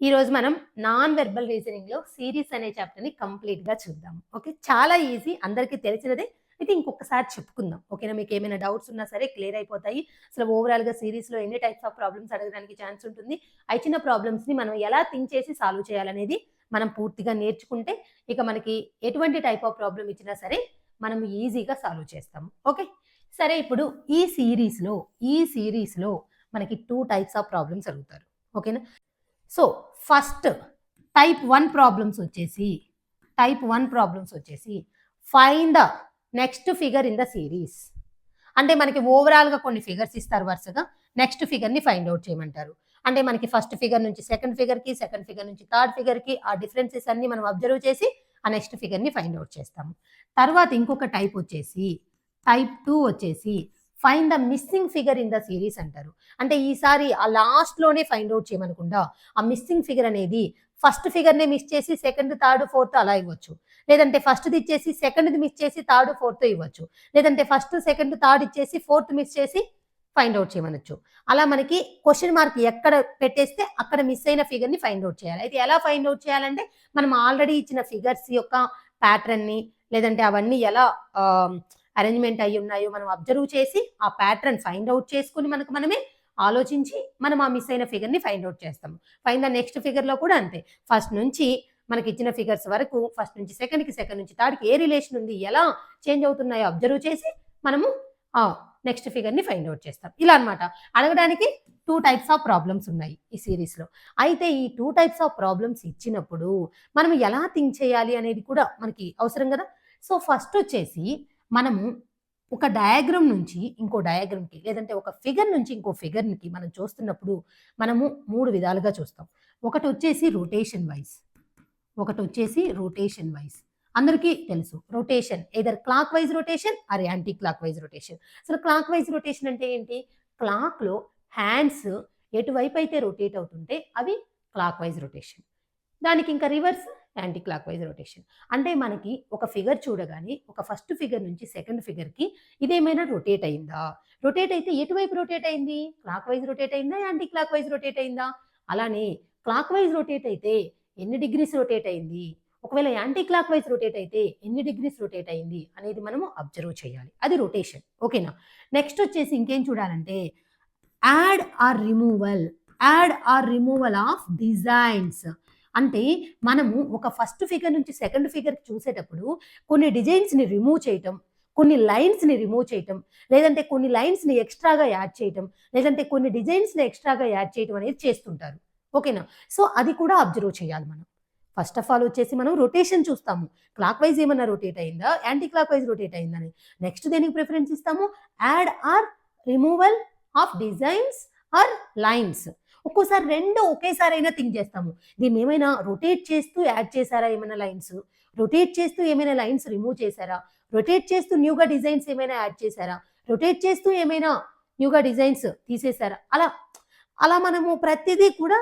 ఈరోజు మనం non verbal రీజనింగ్లో series అనే చాప్టర్ని కంప్లీట్గా చూద్దాం. ఓకే, చాలా ఈజీ, అందరికీ తెలిసినదే. అయితే ఇంకొకసారి చెప్పుకుందాం. ఓకేనా, మీకు ఏమైనా డౌట్స్ ఉన్నా సరే క్లియర్ అయిపోతాయి. అసలు ఓవరాల్గా సిరీస్లో ఎన్ని టైప్స్ ఆఫ్ ప్రాబ్లమ్స్ అడగడానికి ఛాన్స్ ఉంటుంది, ఆ చిన్న ప్రాబ్లమ్స్ని మనం ఎలా థింక్ చేసి సాల్వ్ చేయాలనేది మనం పూర్తిగా నేర్చుకుంటే ఇక మనకి ఎటువంటి టైప్ ఆఫ్ ప్రాబ్లం ఇచ్చినా సరే మనం ఈజీగా సాల్వ్ చేస్తాము. ఓకే, సరే, ఇప్పుడు ఈ సిరీస్లో మనకి 2 టైప్స్ ఆఫ్ ప్రాబ్లమ్స్ అడుగుతారు. ఓకేనా, సో ఫస్ట్ టైప్ 1 ప్రాబ్లమ్స్ వచ్చేసి find the next figure in the series. అంటే మనకి ఓవరాల్గా కొన్ని ఫిగర్స్ ఇస్తారు, వరుసగా నెక్స్ట్ ఫిగర్ని ఫైండ్ అవుట్ చేయమంటారు. అంటే మనకి ఫస్ట్ ఫిగర్ నుంచి సెకండ్ ఫిగర్కి, సెకండ్ ఫిగర్ నుంచి థర్డ్ ఫిగర్కి ఆ డిఫరెన్సెస్ అన్ని మనం అబ్జర్వ్ చేసి ఆ నెక్స్ట్ ఫిగర్ని ఫైండ్ అవుట్ చేస్తాము. తర్వాత ఇంకొక టైప్ వచ్చేసి టైప్ 2 వచ్చేసి find the missing figure in the series అంటారు. అంటే ఈసారి ఆ లాస్ట్లోనే ఫైండ్ అవుట్ చేయమనకుండా ఆ మిస్సింగ్ ఫిగర్ అనేది ఫస్ట్ ఫిగర్నే మిస్ చేసి సెకండ్, థర్డ్, ఫోర్త్ అలా ఇవ్వచ్చు. లేదంటే ఫస్ట్ది ఇచ్చేసి సెకండ్ది మిస్ చేసి థర్డ్, ఫోర్త్ ఇవ్వచ్చు. లేదంటే ఫస్ట్, సెకండ్, థర్డ్ ఇచ్చేసి ఫోర్త్ మిస్ చేసి ఫైండ్ అవుట్ చేయమనొచ్చు. అలా మనకి క్వశ్చన్ మార్క్ ఎక్కడ పెట్టేస్తే అక్కడ మిస్ అయిన ఫిగర్ని ఫైండ్ అవుట్ చేయాలి. అయితే ఎలా ఫైండ్ అవుట్ చేయాలంటే మనం ఆల్రెడీ ఇచ్చిన ఫిగర్స్ యొక్క ప్యాటర్న్ని, లేదంటే అవన్నీ ఎలా అరేంజ్మెంట్ అయ్యి ఉన్నాయో మనం అబ్జర్వ్ చేసి ఆ ప్యాటర్న్ ఫైండ్ అవుట్ చేసుకుని మనమే ఆలోచించి మనం ఆ మిస్ అయిన ఫిగర్ని ఫైండ్ అవుట్ చేస్తాము. ఫైండ్ ద నెక్స్ట్ ఫిగర్లో కూడా అంతే. ఫస్ట్ నుంచి మనకి ఇచ్చిన ఫిగర్స్ వరకు, ఫస్ట్ నుంచి సెకండ్కి, సెకండ్ నుంచి థర్డ్కి ఏ రిలేషన్ ఉంది, ఎలా చేంజ్ అవుతున్నాయో అబ్జర్వ్ చేసి మనము నెక్స్ట్ ఫిగర్ని ఫైండ్ అవుట్ చేస్తాం. ఇలా అనమాట. అడగడానికి 2 టైప్స్ ఆఫ్ ప్రాబ్లమ్స్ ఉన్నాయి ఈ సిరీస్లో. అయితే ఈ 2 టైప్స్ ఆఫ్ ప్రాబ్లమ్స్ ఇచ్చినప్పుడు మనం ఎలా థింక్ చేయాలి అనేది కూడా మనకి అవసరం కదా. సో ఫస్ట్ వచ్చేసి మనము ఒక డయాగ్రామ్ నుంచి ఇంకో డయాగ్రామ్కి, లేదంటే ఒక ఫిగర్ నుంచి ఇంకో ఫిగర్కి మనం చూస్తున్నప్పుడు మనము 3 విధాలుగా చూస్తాం. ఒకటి వచ్చేసి రొటేషన్ వైజ్. అందరికీ తెలుసు rotation either clockwise rotation or anti clockwise rotation. అసలు క్లాక్ వైజ్ రొటేషన్ అంటే ఏంటి? క్లాక్లో హ్యాండ్స్ ఎటువైపు అయితే రొటేట్ అవుతుంటే అవి క్లాక్ వైజ్ రొటేషన్. దానికి ఇంకా reverse anti clockwise rotation. అంటే మనకి ఒక ఫిగర్ చూడగానే ఒక ఫస్ట్ ఫిగర్ నుంచి సెకండ్ ఫిగర్కి ఇదేమైనా రొటేట్ అయిందా? రొటేట్ అయితే ఎటువైపు రొటేట్ అయింది? క్లాక్ వైజ్ రొటేట్ అయిందా, యాంటీ క్లాక్ వైజ్ రొటేట్ అయిందా? అలానే క్లాక్ వైజ్ రొటేట్ అయితే ఎన్ని డిగ్రీస్ రొటేట్ అయింది, ఒకవేళ యాంటీ క్లాక్ వైజ్ రొటేట్ అయితే ఎన్ని డిగ్రీస్ రొటేట్ అయింది అనేది మనము అబ్జర్వ్ చేయాలి. అది రొటేషన్. ఓకేనా. నెక్స్ట్ వచ్చేసి ఇంకేం చూడాలంటే add or removal of designs. అంటే మనము ఒక ఫస్ట్ ఫిగర్ నుంచి సెకండ్ ఫిగర్ చూసేటప్పుడు కొన్ని డిజైన్స్ని రిమూవ్ చేయటం, కొన్ని లైన్స్ని రిమూవ్ చేయటం, లేదంటే కొన్ని లైన్స్ని ఎక్స్ట్రాగా యాడ్ చేయటం, లేదంటే కొన్ని డిజైన్స్ని ఎక్స్ట్రాగా యాడ్ చేయటం అనేది చేస్తుంటారు. ఓకేనా. సో అది కూడా అబ్జర్వ్ చేయాలి మనం. ఫస్ట్ ఆఫ్ ఆల్ వచ్చేసి మనం రొటేషన్ చూస్తాము. క్లాక్ వైజ్ ఏమన్నా రొటేట్ అయిందా, యాంటీ క్లాక్ వైజ్ రొటేట్ అయిందని. నెక్స్ట్ దేనికి ప్రిఫరెన్స్ ఇస్తాము? Add or removal of designs or lines. ఒక్కోసారి రెండు ఒకేసారి అయినా థింక్ చేస్తాము. దీన్ని ఏమైనా రొటేట్ చేస్తూ యాడ్ చేశారా ఏమైనా లైన్స్, రొటేట్ చేస్తూ ఏమైనా లైన్స్ రిమూవ్ చేశారా, రొటేట్ చేస్తూ న్యూగా డిజైన్స్ ఏమైనా యాడ్ చేశారా, రొటేట్ చేస్తూ ఏమైనా న్యూగా డిజైన్స్ తీసేశారా, అలా అలా మనము ప్రతిదీ కూడా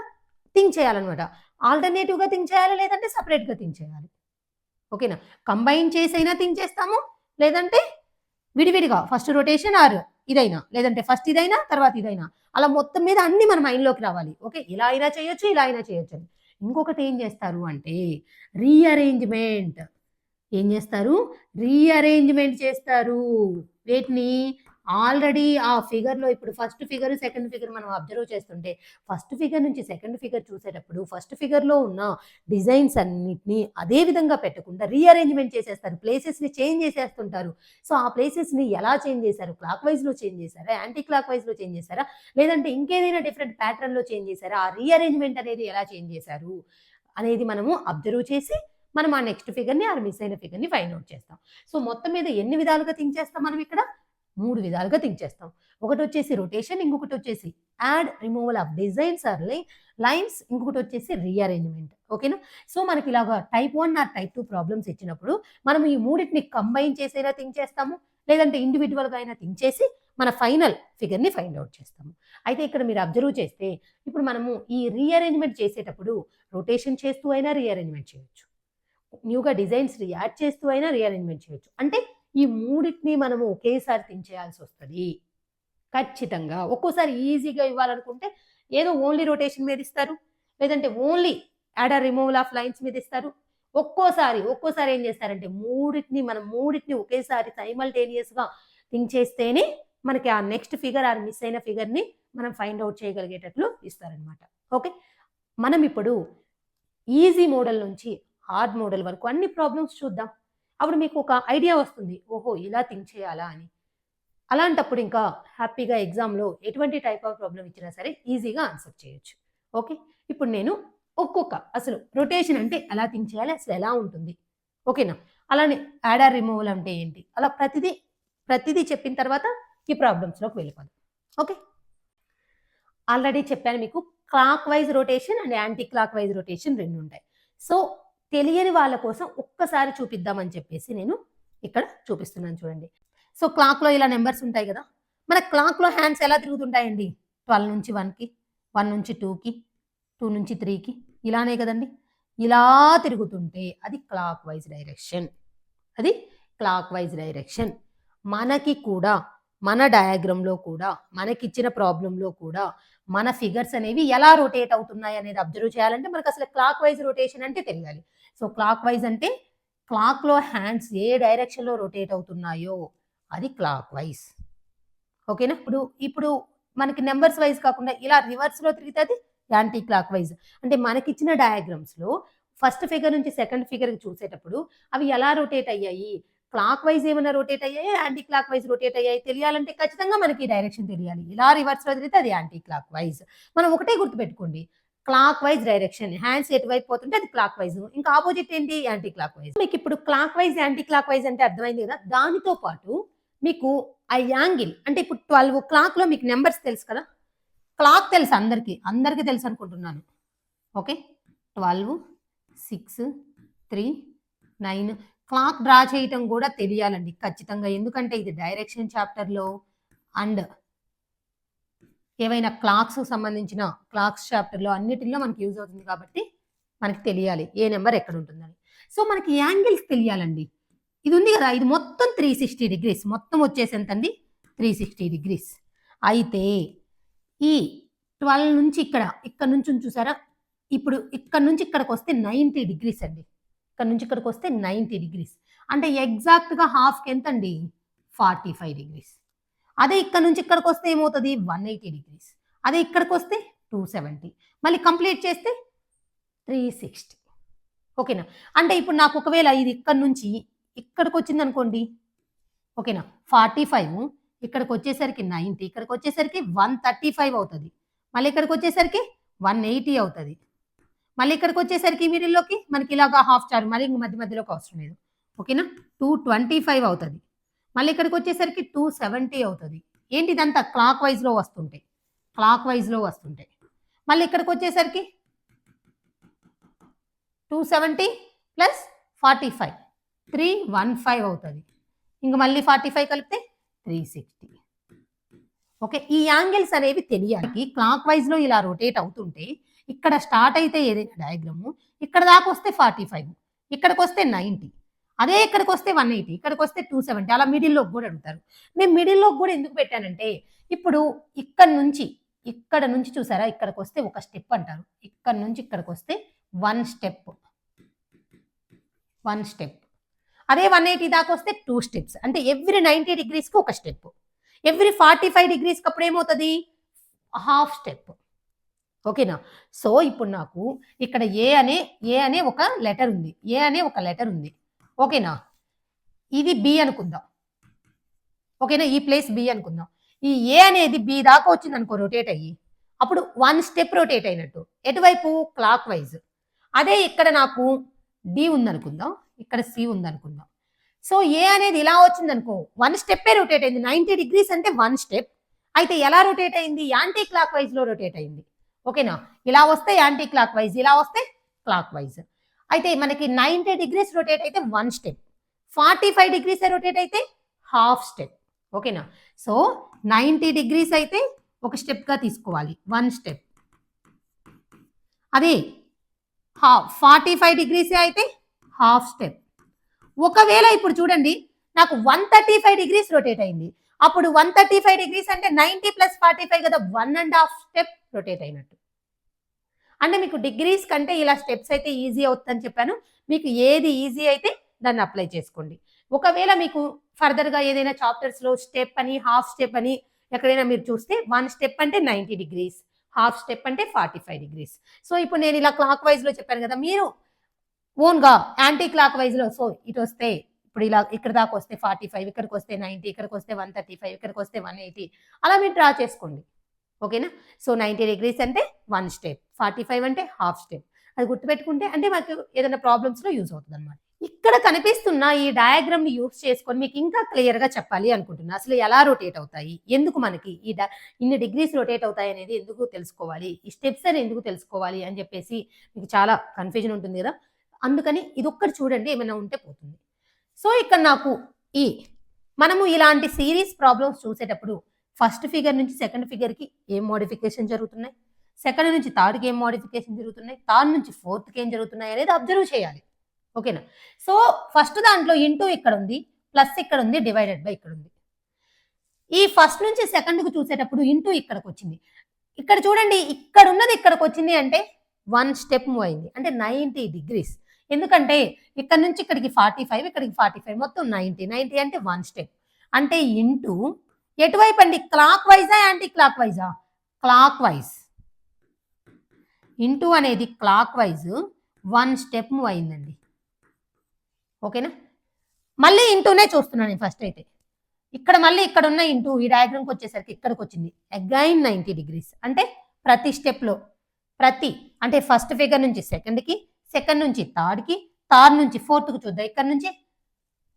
థింక్ చేయాలన్నమాట. ఆల్టర్నేటివ్గా థింక్ చేయాలి, లేదంటే సపరేట్గా థింక్ చేయాలి. ఓకేనా. కంబైన్ చేసైనా థింక్ చేస్తాము, లేదంటే విడివిడిగా ఫస్ట్ రొటేషన్ ఆర్ ఇదైనా, లేదంటే ఫస్ట్ ఇదైనా తర్వాత ఇదైనా, అలా మొత్తం మీద అన్ని మన మైండ్లోకి రావాలి. ఓకే, ఇలా అయినా చేయొచ్చు, ఇలా అయినా చేయొచ్చు అని. ఇంకొకటి ఏం చేస్తారు అంటే రీఅరేంజ్మెంట్. రీఅరేంజ్మెంట్ చేస్తారు. వేటిని? ఆల్రెడీ ఆ ఫిగర్లో ఇప్పుడు ఫస్ట్ ఫిగర్, సెకండ్ ఫిగర్ మనం అబ్జర్వ్ చేస్తుంటే ఫస్ట్ ఫిగర్ నుంచి సెకండ్ ఫిగర్ చూసేటప్పుడు ఫస్ట్ ఫిగర్లో ఉన్న డిజైన్స్ అన్నిటినీ అదే విధంగా పెట్టకుండా రీఅరేంజ్మెంట్ చేసేస్తారు. ప్లేసెస్ని చేంజ్ చేసేస్తుంటారు. సో ఆ ప్లేసెస్ని ఎలా చేంజ్ చేశారు? క్లాక్ వైజ్లో చేంజ్ చేశారా, యాంటీ క్లాక్ వైజ్లో చేంజ్ చేశారా, లేదంటే ఇంకేదైనా డిఫరెంట్ ప్యాటర్న్లో చేంజ్ చేశారా? ఆ రీఅరేంజ్మెంట్ అనేది ఎలా చేంజ్ చేశారు అనేది మనము అబ్జర్వ్ చేసి మనం ఆ నెక్స్ట్ ఫిగర్ని ఆ మిస్ అయిన ఫిగర్ని ఫైండ్ అవుట్ చేస్తాం. సో మొత్తం మీద ఎన్ని విధాలుగా థింక్ చేస్తాం మనం ఇక్కడ? 3 విధాలుగా థింక్ చేస్తాం. ఒకటి వచ్చేసి రొటేషన్, ఇంకొకటి వచ్చేసి add removal of designs or lines, ఇంకొకటి వచ్చేసి రీఅరేంజ్మెంట్. ఓకేనా. సో మనకి ఇలాగా టైప్ 1 ఆర్ టైప్ 2 ప్రాబ్లమ్స్ ఇచ్చినప్పుడు మనం ఈ మూడింటిని కంబైన్ చేసైనా థింక్ చేస్తాము, లేదంటే ఇండివిజువల్గా అయినా థింక్ చేసి మన ఫైనల్ ఫిగర్ని ఫైండ్ అవుట్ చేస్తాము. అయితే ఇక్కడ మీరు అబ్జర్వ్ చేస్తే ఇప్పుడు మనము ఈ రీఅరేంజ్మెంట్ చేసేటప్పుడు రొటేషన్ చేస్తూ అయినా రీఅరేంజ్మెంట్ చేయొచ్చు, న్యూగా డిజైన్స్ యాడ్ చేస్తూ అయినా రీఅరేంజ్మెంట్ చేయొచ్చు. అంటే ఈ మూడింటిని మనము ఒకేసారి థింక్ చేయాల్సి వస్తుంది ఖచ్చితంగా. ఒక్కోసారి ఈజీగా ఇవ్వాలనుకుంటే ఏదో ఓన్లీ రొటేషన్ మీద ఇస్తారు, లేదంటే only add or removal of lines మీద ఇస్తారు. ఒక్కోసారి ఏం చేస్తారంటే మూడిటిని ఒకేసారి సైమల్టేనియస్గా థింక్ చేస్తేనే మనకి ఆ నెక్స్ట్ ఫిగర్ ఆ మిస్ అయిన ఫిగర్ని మనం ఫైండ్ అవుట్ చేయగలిగేటట్లు ఇస్తారనమాట. ఓకే, మనం ఇప్పుడు ఈజీ మోడల్ నుంచి హార్డ్ మోడల్ వరకు అన్ని ప్రాబ్లమ్స్ చూద్దాం. అప్పుడు మీకు ఒక ఐడియా వస్తుంది, ఓహో ఇలా థింక్ చేయాలా అని. అలాంటప్పుడు ఇంకా హ్యాపీగా ఎగ్జామ్లో ఎటువంటి టైప్ ఆఫ్ ప్రాబ్లం ఇచ్చినా సరే ఈజీగా ఆన్సర్ చేయొచ్చు. ఓకే, ఇప్పుడు నేను అసలు రొటేషన్ అంటే ఎలా థింక్ చేయాలి, అసలు ఎలా ఉంటుంది, ఓకేనా. అలానే యాడ్ ఆర్ రిమూవల్ అంటే ఏంటి, అలా ప్రతిదీ చెప్పిన తర్వాత ఈ ప్రాబ్లమ్స్లోకి వెళ్ళిపోదాం. ఓకే, ఆల్రెడీ చెప్పాను మీకు clock wise rotation and anti clockwise rotation రెండు ఉంటాయి. సో తెలియని వాళ్ళ కోసం ఒక్కసారి చూపిద్దామని చెప్పేసి నేను ఇక్కడ చూపిస్తున్నాను చూడండి. సో క్లాక్లో ఇలా నెంబర్స్ ఉంటాయి కదా, మన క్లాక్లో హ్యాండ్స్ ఎలా తిరుగుతుంటాయండి, 12 నుంచి 1కి, 1 నుంచి 2కి, 2 నుంచి 3కి, ఇలానే కదండి. ఇలా తిరుగుతుంటే అది క్లాక్ వైజ్ డైరెక్షన్. మనకి కూడా మన డయాగ్రామ్లో కూడా మనకిచ్చిన ప్రాబ్లంలో కూడా మన ఫిగర్స్ అనేవి ఎలా రొటేట్ అవుతున్నాయి అనేది అబ్జర్వ్ చేయాలంటే మనకు అసలు క్లాక్ వైజ్ రొటేషన్ అంటే తెలియాలి. సో క్లాక్ వైజ్ అంటే క్లాక్లో హ్యాండ్స్ ఏ డైరెక్షన్లో రొటేట్ అవుతున్నాయో అది క్లాక్ వైజ్. ఓకేనా. ఇప్పుడు మనకి నెంబర్స్ వైజ్ కాకుండా ఇలా రివర్స్లో తిరిగితే అది యాంటీ క్లాక్ వైజ్. అంటే మనకిచ్చిన డయాగ్రామ్స్లో ఫస్ట్ ఫిగర్ నుంచి సెకండ్ ఫిగర్కి చూసేటప్పుడు అవి ఎలా రొటేట్ అయ్యాయి, క్లాక్ వైజ్ ఏమైనా రొటేట్ అయ్యాయి, యాంటీ క్లాక్ వైజ్ రొటేట్ అయ్యాయి తెలియాలంటే ఖచ్చితంగా మనకి డైరెక్షన్ తెలియాలి. ఇలా రివర్స్లో తిరిగితే అది యాంటీ క్లాక్ వైజ్. మనం ఒకటే గుర్తుపెట్టుకోండి, క్లాక్ వైజ్ డైరెక్షన్, హ్యాండ్స్ ఎటువైపు పోతుంటే అది క్లాక్ వైజ్, ఇంకా ఆపోజిట్ ఏంటి యాంటీ క్లాక్ వైజ్. మీకు ఇప్పుడు clock wise anti clock wise అంటే అర్థమైంది కదా. దానితో పాటు మీకు ఆ యాంగిల్ అంటే ఇప్పుడు 12 క్లాక్లో మీకు నెంబర్స్ తెలుసు కదా, క్లాక్ తెలుసు అందరికీ తెలుసు అనుకుంటున్నాను. ఓకే, 12, 6, 3, 9 క్లాక్ డ్రా చేయటం కూడా తెలియాలండి ఖచ్చితంగా. ఎందుకంటే ఇది డైరెక్షన్ చాప్టర్లో అండ్ ఏవైనా క్లాక్స్ సంబంధించిన క్లాక్స్ చాప్టర్లో అన్నిటిలో మనకి యూజ్ అవుతుంది కాబట్టి మనకి తెలియాలి ఏ నెంబర్ ఎక్కడ ఉంటుందని. సో మనకి యాంగిల్స్ తెలియాలండి. ఇది ఉంది కదా, ఇది మొత్తం 360 డిగ్రీస్, మొత్తం వచ్చేసి ఎంతండి 360 డిగ్రీస్. అయితే ఈ 12 నుంచి ఇక్కడ నుంచి చూసారా, ఇప్పుడు ఇక్కడ నుంచి ఇక్కడికి వస్తే 90 డిగ్రీస్ అండి. ఇక్కడ నుంచి ఇక్కడికి వస్తే 90 డిగ్రీస్ అంటే ఎగ్జాక్ట్గా హాఫ్కి ఎంత అండి 45 డిగ్రీస్. అదే ఇక్కడ నుంచి ఇక్కడికి వస్తే ఏమవుతుంది 180 డిగ్రీస్. అదే ఇక్కడికి వస్తే 270, మళ్ళీ కంప్లీట్ చేస్తే 360. ఓకేనా. అంటే ఇప్పుడు నాకు ఒకవేళ ఇది ఇక్కడ నుంచి ఇక్కడికి వచ్చింది అనుకోండి, ఓకేనా, 45, ఇక్కడికి వచ్చేసరికి 90, ఇక్కడికి వచ్చేసరికి 135 అవుతుంది, మళ్ళీ ఇక్కడికి వచ్చేసరికి 180 అవుతుంది, మళ్ళీ ఇక్కడికి వచ్చేసరికి మిడిల్లోకి మనకి ఇలాగా హాఫ్ చార్, మళ్ళీ మధ్యలోకి అవసరం లేదు. ఓకేనా, 225 అవుతుంది, మళ్ళీ ఇక్కడికి వచ్చేసరికి 270 అవుతుంది. ఏంటి ఇదంతా క్లాక్ వైజ్లో వస్తుంటాయి, మళ్ళీ ఇక్కడికి వచ్చేసరికి 270 ప్లస్ 45 315 అవుతుంది, ఇంక మళ్ళీ 45 కలిపితే 360. ఓకే, ఈ యాంగిల్స్ అనేవి తెలియాలి. క్లాక్ వైజ్లో ఇలా రొటేట్ అవుతుంటే ఇక్కడ స్టార్ట్ అయితే ఏదైనా డయాగ్రాము ఇక్కడ దాకా వస్తే 45, ఇక్కడికి వస్తే 90, అదే ఇక్కడికి వస్తే 180, ఇక్కడికి వస్తే 270, అలా మిడిల్లోకి కూడా అడుగుతారు. నేను మిడిల్లోకి కూడా ఎందుకు పెట్టానంటే ఇప్పుడు ఇక్కడ నుంచి చూసారా, ఇక్కడికి వస్తే ఒక స్టెప్ అంటారు, ఇక్కడ నుంచి ఇక్కడికి వస్తే 1 స్టెప్, అదే 180 దాకా వస్తే 2 స్టెప్స్. అంటే ఎవ్రీ 90 డిగ్రీస్కి ఒక స్టెప్, ఎవ్రీ 45 డిగ్రీస్కి అప్పుడు ఏమవుతుంది హాఫ్ స్టెప్. ఓకేనా. సో ఇప్పుడు నాకు ఇక్కడ ఏ అనే ఒక లెటర్ ఉంది, ఓకేనా, ఇది బి అనుకుందాం, ఓకేనా, ఈ ప్లేస్ బి అనుకుందాం. ఈ ఏ అనేది బి దాకా వచ్చింది అనుకో రొటేట్ అయ్యి, అప్పుడు 1 స్టెప్ రొటేట్ అయినట్టు ఎటువైపు క్లాక్ వైజ్. అదే ఇక్కడ నాకు డి ఉందనుకుందాం, ఇక్కడ సి ఉందనుకుందాం. సో ఏ అనేది ఇలా వచ్చింది అనుకో 1 స్టెప్పే రొటేట్ అయింది, 90 డిగ్రీస్ అంటే 1 స్టెప్. అయితే ఎలా రొటేట్ అయింది, యాంటీ క్లాక్ వైజ్లో రొటేట్ అయింది. ఓకేనా, ఇలా వస్తే యాంటీ క్లాక్ వైజ్, ఇలా వస్తే క్లాక్ వైజ్. అయితే మనకి 90 డిగ్రీస్ రొటేట్ అయితే 1 స్టెప్, 45 డిగ్రీస్ రొటేట్ అయితే హాఫ్ స్టెప్. ఓకేనా. సో 90 డిగ్రీస్ అయితే ఒక స్టెప్గా తీసుకోవాలి 1 స్టెప్, అదే 45 డిగ్రీస్ అయితే హాఫ్ స్టెప్. ఒకవేళ ఇప్పుడు చూడండి నాకు 135 డిగ్రీస్ రొటేట్ అయింది, అప్పుడు 135 డిగ్రీస్ అంటే 90 ప్లస్ 45 కదా, 1.5 స్టెప్ రొటేట్ అయినట్టు. అంటే మీకు డిగ్రీస్ కంటే ఇలా స్టెప్స్ అయితే ఈజీ అవుతుందని చెప్పాను. మీకు ఏది ఈజీ అయితే దాన్ని అప్లై చేసుకోండి. ఒకవేళ మీకు ఫర్దర్‌గా ఏదైనా చాప్టర్స్‌లో స్టెప్ అని, హాఫ్ స్టెప్ అని ఎక్కడైనా మీరు చూస్తే 1 స్టెప్ అంటే 90 డిగ్రీస్, హాఫ్ స్టెప్ అంటే 45 డిగ్రీస్. సో, ఇప్పుడు నేను ఇలా క్లాక్ వైస్‌లో చెప్పాను కదా! మీరు ఓన్‌గా యాంటీ క్లాక్ వైస్‌లో సో, ఇటొస్తే ఇప్పుడు ఇలా ఇక్కడి దాకా వస్తే 45, ఇక్కడికొస్తే 90, ఇక్కడికొస్తే 135, ఇక్కడికొస్తే 180 అలా మీరు డ్రా చేసుకోండి. ఓకేనా? సో, 90 డిగ్రీస్ అంటే 1 స్టెప్, 45 అంటే హాఫ్ స్టెప్. అది గుర్తుపెట్టుకుంటే అంటే మాకు ఏదైనా ప్రాబ్లమ్స్‌లో యూజ్ అవుతుందన్నమాట. ఇక్కడ కనిపిస్తున్న ఈ డయాగ్రామ్‌ని యూజ్ చేసుకొని మీకు ఇంకా క్లియర్‌గా చెప్పాలి అనుకుంటున్నా. అసలు ఎలా రొటేట్ అవుతాయి? ఎందుకు మనకి ఇన్ని డిగ్రీస్ రొటేట్ అవుతాయి అనేది ఎందుకు తెలుసుకోవాలి? ఈ స్టెప్స్ అని ఎందుకు తెలుసుకోవాలి అని చెప్పేసి మీకు చాలా కన్‌ఫ్యూజన్ ఉంటుంది గదా! అందుకని ఇదొక్కటి చూడండి ఏమైనా ఉంటే పోతుంది. సో, ఇక్కడ నాకు ఈ మనము ఇలాంటి సీరీస్ ప్రాబ్లమ్స్ చూసేటప్పుడు ఫస్ట్ ఫిగర్ నుంచి సెకండ్ ఫిగర్‌కి ఏం మోడిఫికేషన్ జరుగుతున్నాయి? సెకండ్ నుంచి థర్డ్‌కి ఏం మోడిఫికేషన్ జరుగుతున్నాయి? థర్డ్ నుంచి ఫోర్త్‌కి ఏం జరుగుతున్నాయి అనేది అబ్జర్వ్ చేయాలి. ఓకేనా? సో, ఫస్ట్ దాంట్లో ఇంటూ ఇక్కడుంది, ప్లస్ ఇక్కడుంది, డివైడెడ్ బై ఇక్కడుంది. ఈ ఫస్ట్ నుంచి సెకండ్‌కి చూసేటప్పుడు ఇంటూ ఇక్కడికొచ్చింది. ఇక్కడ చూడండి ఇక్కడున్నది ఇక్కడికొచ్చింది అంటే 1 స్టెప్ మూవ్ అయింది. అంటే 90 డిగ్రీస్. ఎందుకంటే ఇక్కడ నుంచి ఇక్కడికి 45, ఇక్కడికి 45 మొత్తం 90. 90 అంటే 1 స్టెప్. అంటే ఇంటూ ఎటువైపు అండి? క్లాక్ వైజా? యాంటీ క్లాక్ వైజా? Clockwise. ఇంటూ అనేది క్లాక్ వైజ్ 1 స్టెప్ మూవ్ అయిందండి. ఓకేనా? మళ్ళీ ఇంటూనే చూస్తున్నాను నేను ఫస్ట్ అయితే. ఇక్కడ మళ్ళీ ఇక్కడున్న ఇంటూ ఈ డయాగ్రామ్‌కి వచ్చేసరికి ఇక్కడికొచ్చింది. Again 90 degrees. అంటే ప్రతి స్టెప్‌లో అంటే ఫస్ట్ ఫిగర్ నుంచి సెకండ్‌కి, సెకండ్ నుంచి థర్డ్‌కి, థర్డ్ నుంచి ఫోర్త్‌కి చూద్దాం. ఇక్కడ నుంచి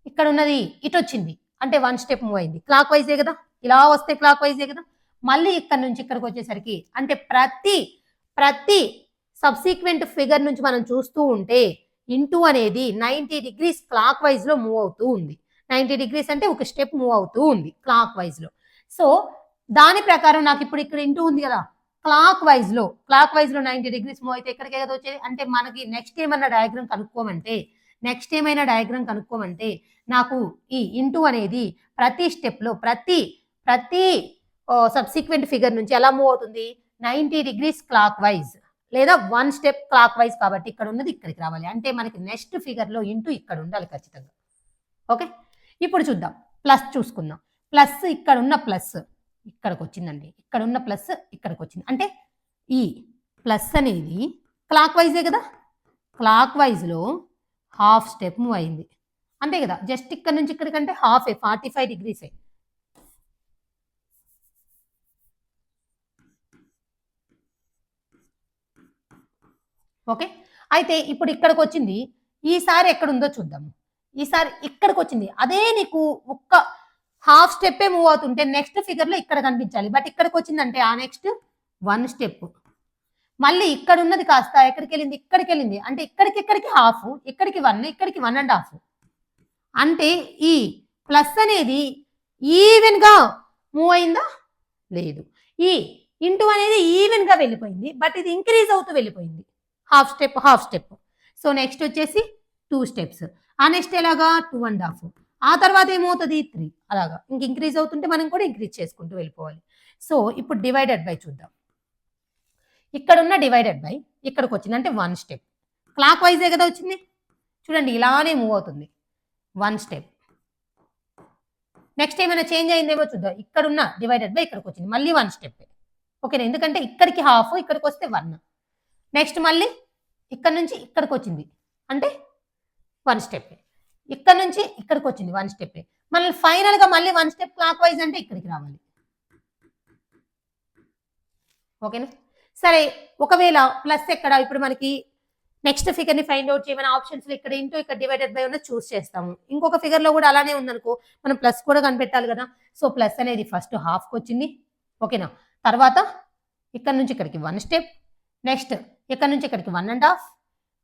ఇక్కడున్నది ఇటొచ్చింది. అంటే 1 స్టెప్ మూవ్ అయింది. క్లాక్ వైజే గదా! ఇలా వస్తే క్లాక్ వైజే గదా! మళ్ళీ ఇక్కడ నుంచి ఇక్కడికొచ్చేసరికి అంటే ప్రతి సబ్సిక్వెంట్ ఫిగర్ నుంచి మనం చూస్తూ ఉంటే ఇంటూ అనేది 90 డిగ్రీస్ క్లాక్ వైజ్‌లో మూవ్ అవుతూ ఉంది. 90 డిగ్రీస్ అంటే ఒక స్టెప్ మూవ్ అవుతూ ఉంది క్లాక్ వైజ్‌లో. సో, దాని ప్రకారం నాకు ఇప్పుడు ఇక్కడ ఇంటూ ఉంది గదా! క్లాక్ వైజ్‌లో 90 డిగ్రీస్ మూవ్ అయితే ఎక్కడికే కదా వచ్చేది. అంటే మనకి నెక్స్ట్ ఏమైనా డయాగ్రామ్ కనుక్కోమంటే నాకు ఈ ఇంటూ అనేది ప్రతి స్టెప్‌లో ప్రతి సబ్సిక్వెంట్ ఫిగర్ నుంచి ఎలా మూవ్ అవుతుంది? 90 డిగ్రీస్ క్లాక్ వైజ్ లేదా 1 స్టెప్ క్లాక్ వైజ్ కాబట్టి ఇక్కడ ఉన్నది ఇక్కడికి రావాలి. అంటే మనకి నెక్స్ట్ ఫిగర్‌లో ఇంటూ ఇక్కడ ఉండాలి ఖచ్చితంగా. ఓకే? ఇప్పుడు చూద్దాం. ప్లస్ చూసుకుందాం. ప్లస్ ఇక్కడున్న ప్లస్ ఇక్కడికొచ్చిందండి. ఇక్కడున్న ప్లస్ ఇక్కడికొచ్చింది. అంటే ఈ ప్లస్ అనేది క్లాక్ వైజే కదా! క్లాక్ వైజ్‌లో హాఫ్ స్టెప్ మూవ్ అయింది. అంతే కదా! జస్ట్ ఇక్కడ నుంచి ఇక్కడికంటే హాఫే 45 డిగ్రీసే. ఓకే. అయితే ఇప్పుడు ఇక్కడికొచ్చింది. ఈసారి ఎక్కడుందో చూద్దాం. ఈసారి ఇక్కడికొచ్చింది. అదే నీకు ఒక్క హాఫ్ స్టెప్పే మూవ్ అవుతుంటే నెక్స్ట్ ఫిగర్‌లో ఇక్కడ కనిపించాలి. బట్ ఇక్కడికొచ్చిందంటే ఆ నెక్స్ట్ 1 స్టెప్. మళ్ళీ ఇక్కడున్నది కాస్త ఎక్కడికెళ్ళింది? ఇక్కడికెళ్ళింది. అంటే ఇక్కడికి హాఫ్, ఇక్కడికి 1, ఇక్కడికి 1 ½ అంటే ఈ ప్లస్ అనేది ఈవెన్‌గా మూవ్ అయిందా? లేదు. ఈ ఇంటూ అనేది ఈవెన్‌గా వెళ్ళిపోయింది. బట్ ఇది ఇంక్రీజ్ అవుతూ వెళ్ళిపోయింది. Half step. సో, నెక్స్ట్ వచ్చేసి 2 స్టెప్స్. ఆ నెక్స్ట్ ఎలాగా 2 ½ ఆ తర్వాత ఏమవుతుంది 3 అలాగా. ఇంక్రీజ్ అవుతుంటే మనం కూడా ఇంక్రీజ్ చేసుకుంటూ వెళ్ళిపోవాలి. సో, ఇప్పుడు డివైడెడ్ బై చూద్దాం. ఇక్కడున్న డివైడెడ్ బై ఇక్కడికొచ్చింది. అంటే 1 స్టెప్. క్లాక్ వైజే కదా వచ్చింది. చూడండి ఇలానే మూవ్ అవుతుంది. 1 స్టెప్. నెక్స్ట్ ఏమైనా చేంజ్ అయిందేమో చూద్దాం. ఇక్కడున్న డివైడెడ్ బై ఇక్కడికొచ్చింది. మళ్ళీ 1 స్టెప్. ఓకేనా? ఎందుకంటే ఇక్కడికి హాఫ్, ఇక్కడికొస్తే 1. నెక్స్ట్ మళ్ళీ ఇక్కడ నుంచి ఇక్కడికొచ్చింది. అంటే 1 స్టెప్. ఇక్కడ నుంచి ఇక్కడికొచ్చింది 1 స్టెప్. మళ్ళీ ఫైనల్‌గా మళ్ళీ 1 స్టెప్ క్లాక్ వైజ్ అంటే ఇక్కడికి రావాలి. ఓకేనా? సరే ఒకవేళ ప్లస్ ఎక్కడ ఇప్పుడు మనకి నెక్స్ట్ ఫిగర్‌ని ఫైండ్ ఔట్ చేయమని ఆప్షన్స్‌లో ఇక్కడ ఇంటూ ఇక్కడ డివైడెడ్ బై ఉన్నది చూస్ చేస్తాము. ఇంకొక ఫిగర్‌లో కూడా అలానే ఉందనుకో మనం ప్లస్ కూడా కనిపెట్టాలి కదా! సో, ప్లస్ అనేది ఫస్ట్ హాఫ్‌కొచ్చింది. ఓకేనా? తర్వాత ఇక్కడ నుంచి ఇక్కడికి 1 స్టెప్. నెక్స్ట్ ఇక్కడ నుంచి ఇక్కడికి 1 ½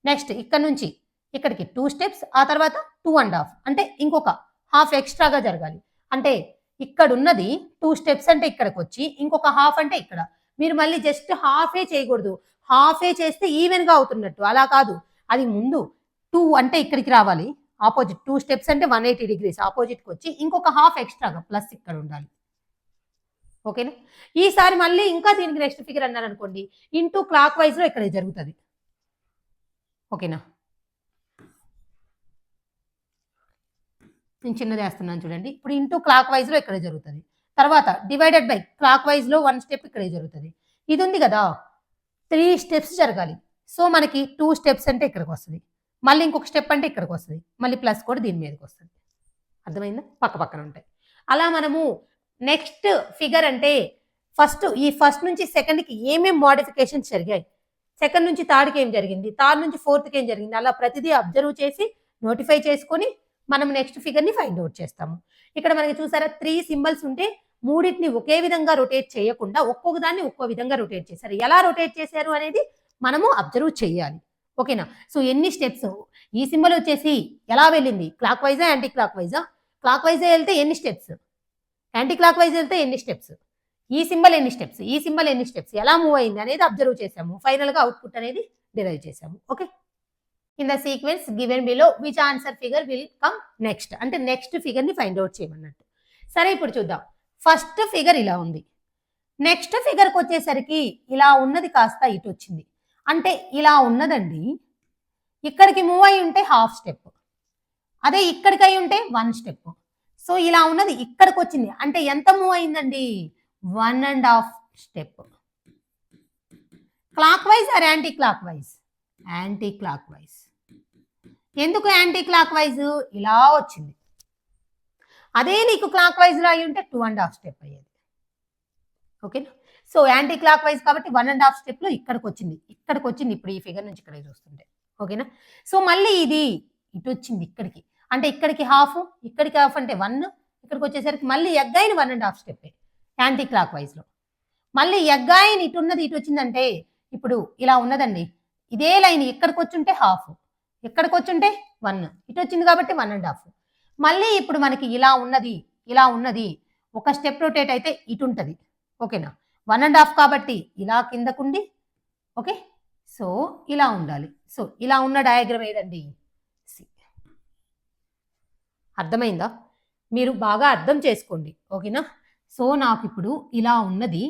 నెక్స్ట్ ఇక్కడ నుంచి ఇక్కడికి 2 స్టెప్స్. ఆ తర్వాత 2 ½ అంటే ఇంకొక హాఫ్ ఎక్స్ట్రాగా జరగాలి. అంటే ఇక్కడున్నది 2 స్టెప్స్ అంటే ఇక్కడికొచ్చి ఇంకొక హాఫ్ అంటే ఇక్కడ. మీరు మళ్ళీ జస్ట్ హాఫే చేయకూడదు. హాఫే చేస్తే ఈవెన్‌గా అవుతున్నట్టు. అలా కాదు. అది ముందు 2 అంటే ఇక్కడికి రావాలి. ఆపోజిట్ 2 స్టెప్స్ అంటే 180 డిగ్రీస్ ఆపోజిట్‌కొచ్చి ఇంకొక హాఫ్ ఎక్స్ట్రాగా ప్లస్ ఇక్కడ ఉండాలి. ఓకేనా. ఈసారి మళ్ళీ ఇంకా దీనికి నెక్స్ట్ ఫిగర్ అన్నారు అనుకోండి, ఇంటూ క్లాక్ వైజ్ లో ఇక్కడ జరుగుతుంది. ఓకేనా, నేను చిన్నది వేస్తున్నాను చూడండి. ఇప్పుడు ఇంటూ క్లాక్ వైజ్ లో ఇక్కడ జరుగుతుంది. తర్వాత డివైడెడ్ బై క్లాక్ వైజ్ లో 1 స్టెప్ ఇక్కడే జరుగుతుంది. ఇది ఉంది కదా, 3 స్టెప్స్ జరగాలి. సో మనకి 2 స్టెప్స్ అంటే ఇక్కడికి వస్తుంది, మళ్ళీ ఇంకొక స్టెప్ అంటే ఇక్కడికి వస్తుంది, మళ్ళీ ప్లస్ కూడా దీని మీదకి వస్తుంది. అర్థమైందా, పక్క పక్కన ఉంటాయి. అలా మనము నెక్స్ట్ ఫిగర్ అంటే ఫస్ట్ నుంచి సెకండ్కి ఏమేమి మోడిఫికేషన్స్ జరిగాయి, సెకండ్ నుంచి థర్డ్కి ఏం జరిగింది, థర్డ్ నుంచి ఫోర్త్కి ఏం జరిగింది, అలా ప్రతిదీ అబ్జర్వ్ చేసి నోటిఫై చేసుకొని మనం నెక్స్ట్ ఫిగర్ని ఫైండ్ అవుట్ చేస్తాము. ఇక్కడ మనకి చూసారా 3 సింబల్స్ ఉంటే మూడింటిని ఒకే విధంగా రొటేట్ చేయకుండా ఒక్కొక్క దాన్ని ఒక్కో విధంగా రొటేట్ చేశారు. ఎలా రొటేట్ చేశారు అనేది మనము అబ్జర్వ్ చేయాలి. ఓకేనా. సో ఎన్ని స్టెప్స్, ఈ సింబల్ వచ్చేసి ఎలా వెళ్ళింది, క్లాక్ వైజా యాంటీ క్లాక్ వైజా, క్లాక్ వైజే వెళ్తే ఎన్ని స్టెప్స్, యాంటీ క్లాక్ వైజ్ వెళ్తే ఎన్ని స్టెప్స్, ఈ సింబల్ ఎన్ని స్టెప్స్, ఈ సింబల్ ఎన్ని స్టెప్స్, ఎలా మూవ్ అయింది అనేది అబ్జర్వ్ చేసాము. ఫైనల్గా అవుట్పుట్ అనేది డిరైవ్ చేసాము. Okay, in the sequence given below which answer figure will come next, అంటే నెక్స్ట్ ఫిగర్ని ఫైండ్ అవుట్ చేయమన్నట్టు. సరే, ఇప్పుడు చూద్దాం. ఫస్ట్ ఫిగర్ ఇలా ఉంది, నెక్స్ట్ ఫిగర్కి వచ్చేసరికి ఇలా ఉన్నది కాస్త ఇటు వచ్చింది, అంటే ఇలా ఉన్నదండి. ఇక్కడికి మూవ్ అయి ఉంటే హాఫ్ స్టెప్, అదే ఇక్కడికి అయి ఉంటే 1 స్టెప్. సో ఇలా ఉన్నది ఇక్కడికి వచ్చింది, అంటే ఎంత మూవ్ అయిందండి, 1.5 step. Clockwise or anti clockwise, anti clockwise. ఎందుకు యాంటీ క్లాక్ వైజ్, ఇలా వచ్చింది. అదే నీకు క్లాక్ వైజ్ లో అయి ఉంటే 2.5 స్టెప్ అయ్యేది. ఓకేనా. సో యాంటీ క్లాక్ వైజ్ కాబట్టి 1.5 స్టెప్ లో ఇక్కడికి వచ్చింది. ఇప్పుడు ఈ ఫిగర్ నుంచి ఇక్కడ చూస్తుంటే. ఓకేనా. సో మళ్ళీ ఇది ఇటు వచ్చింది ఇక్కడికి, అంటే ఇక్కడికి హాఫ్, ఇక్కడికి హాఫ్ అంటే 1, ఇక్కడికి వచ్చేసరికి మళ్ళీ again 1.5 step anti clock wise లో. మళ్ళీ ఎగ్గైన్ ఇటు ఉన్నది ఇటు వచ్చిందంటే ఇప్పుడు ఇలా ఉన్నదండి, ఇదే లైన్ ఇక్కడికి వచ్చుంటే హాఫ్, ఇక్కడికి వచ్చుంటే 1, ఇటు వచ్చింది కాబట్టి 1.5. మళ్ళీ ఇప్పుడు మనకి ఇలా ఉన్నది ఒక స్టెప్ రొటేట్ అయితే ఇటు ఉంటుంది. ఓకేనా. 1.5 కాబట్టి ఇలా కిందకుండి, ఓకే. సో ఇలా ఉండాలి. సో ఇలా ఉన్న డయాగ్రామ్ ఏదండి, అర్థమైందా, మీరు బాగా అర్థం చేసుకోండి. ఓకేనా. సో నాకు ఇప్పుడు ఇలా ఉన్నది,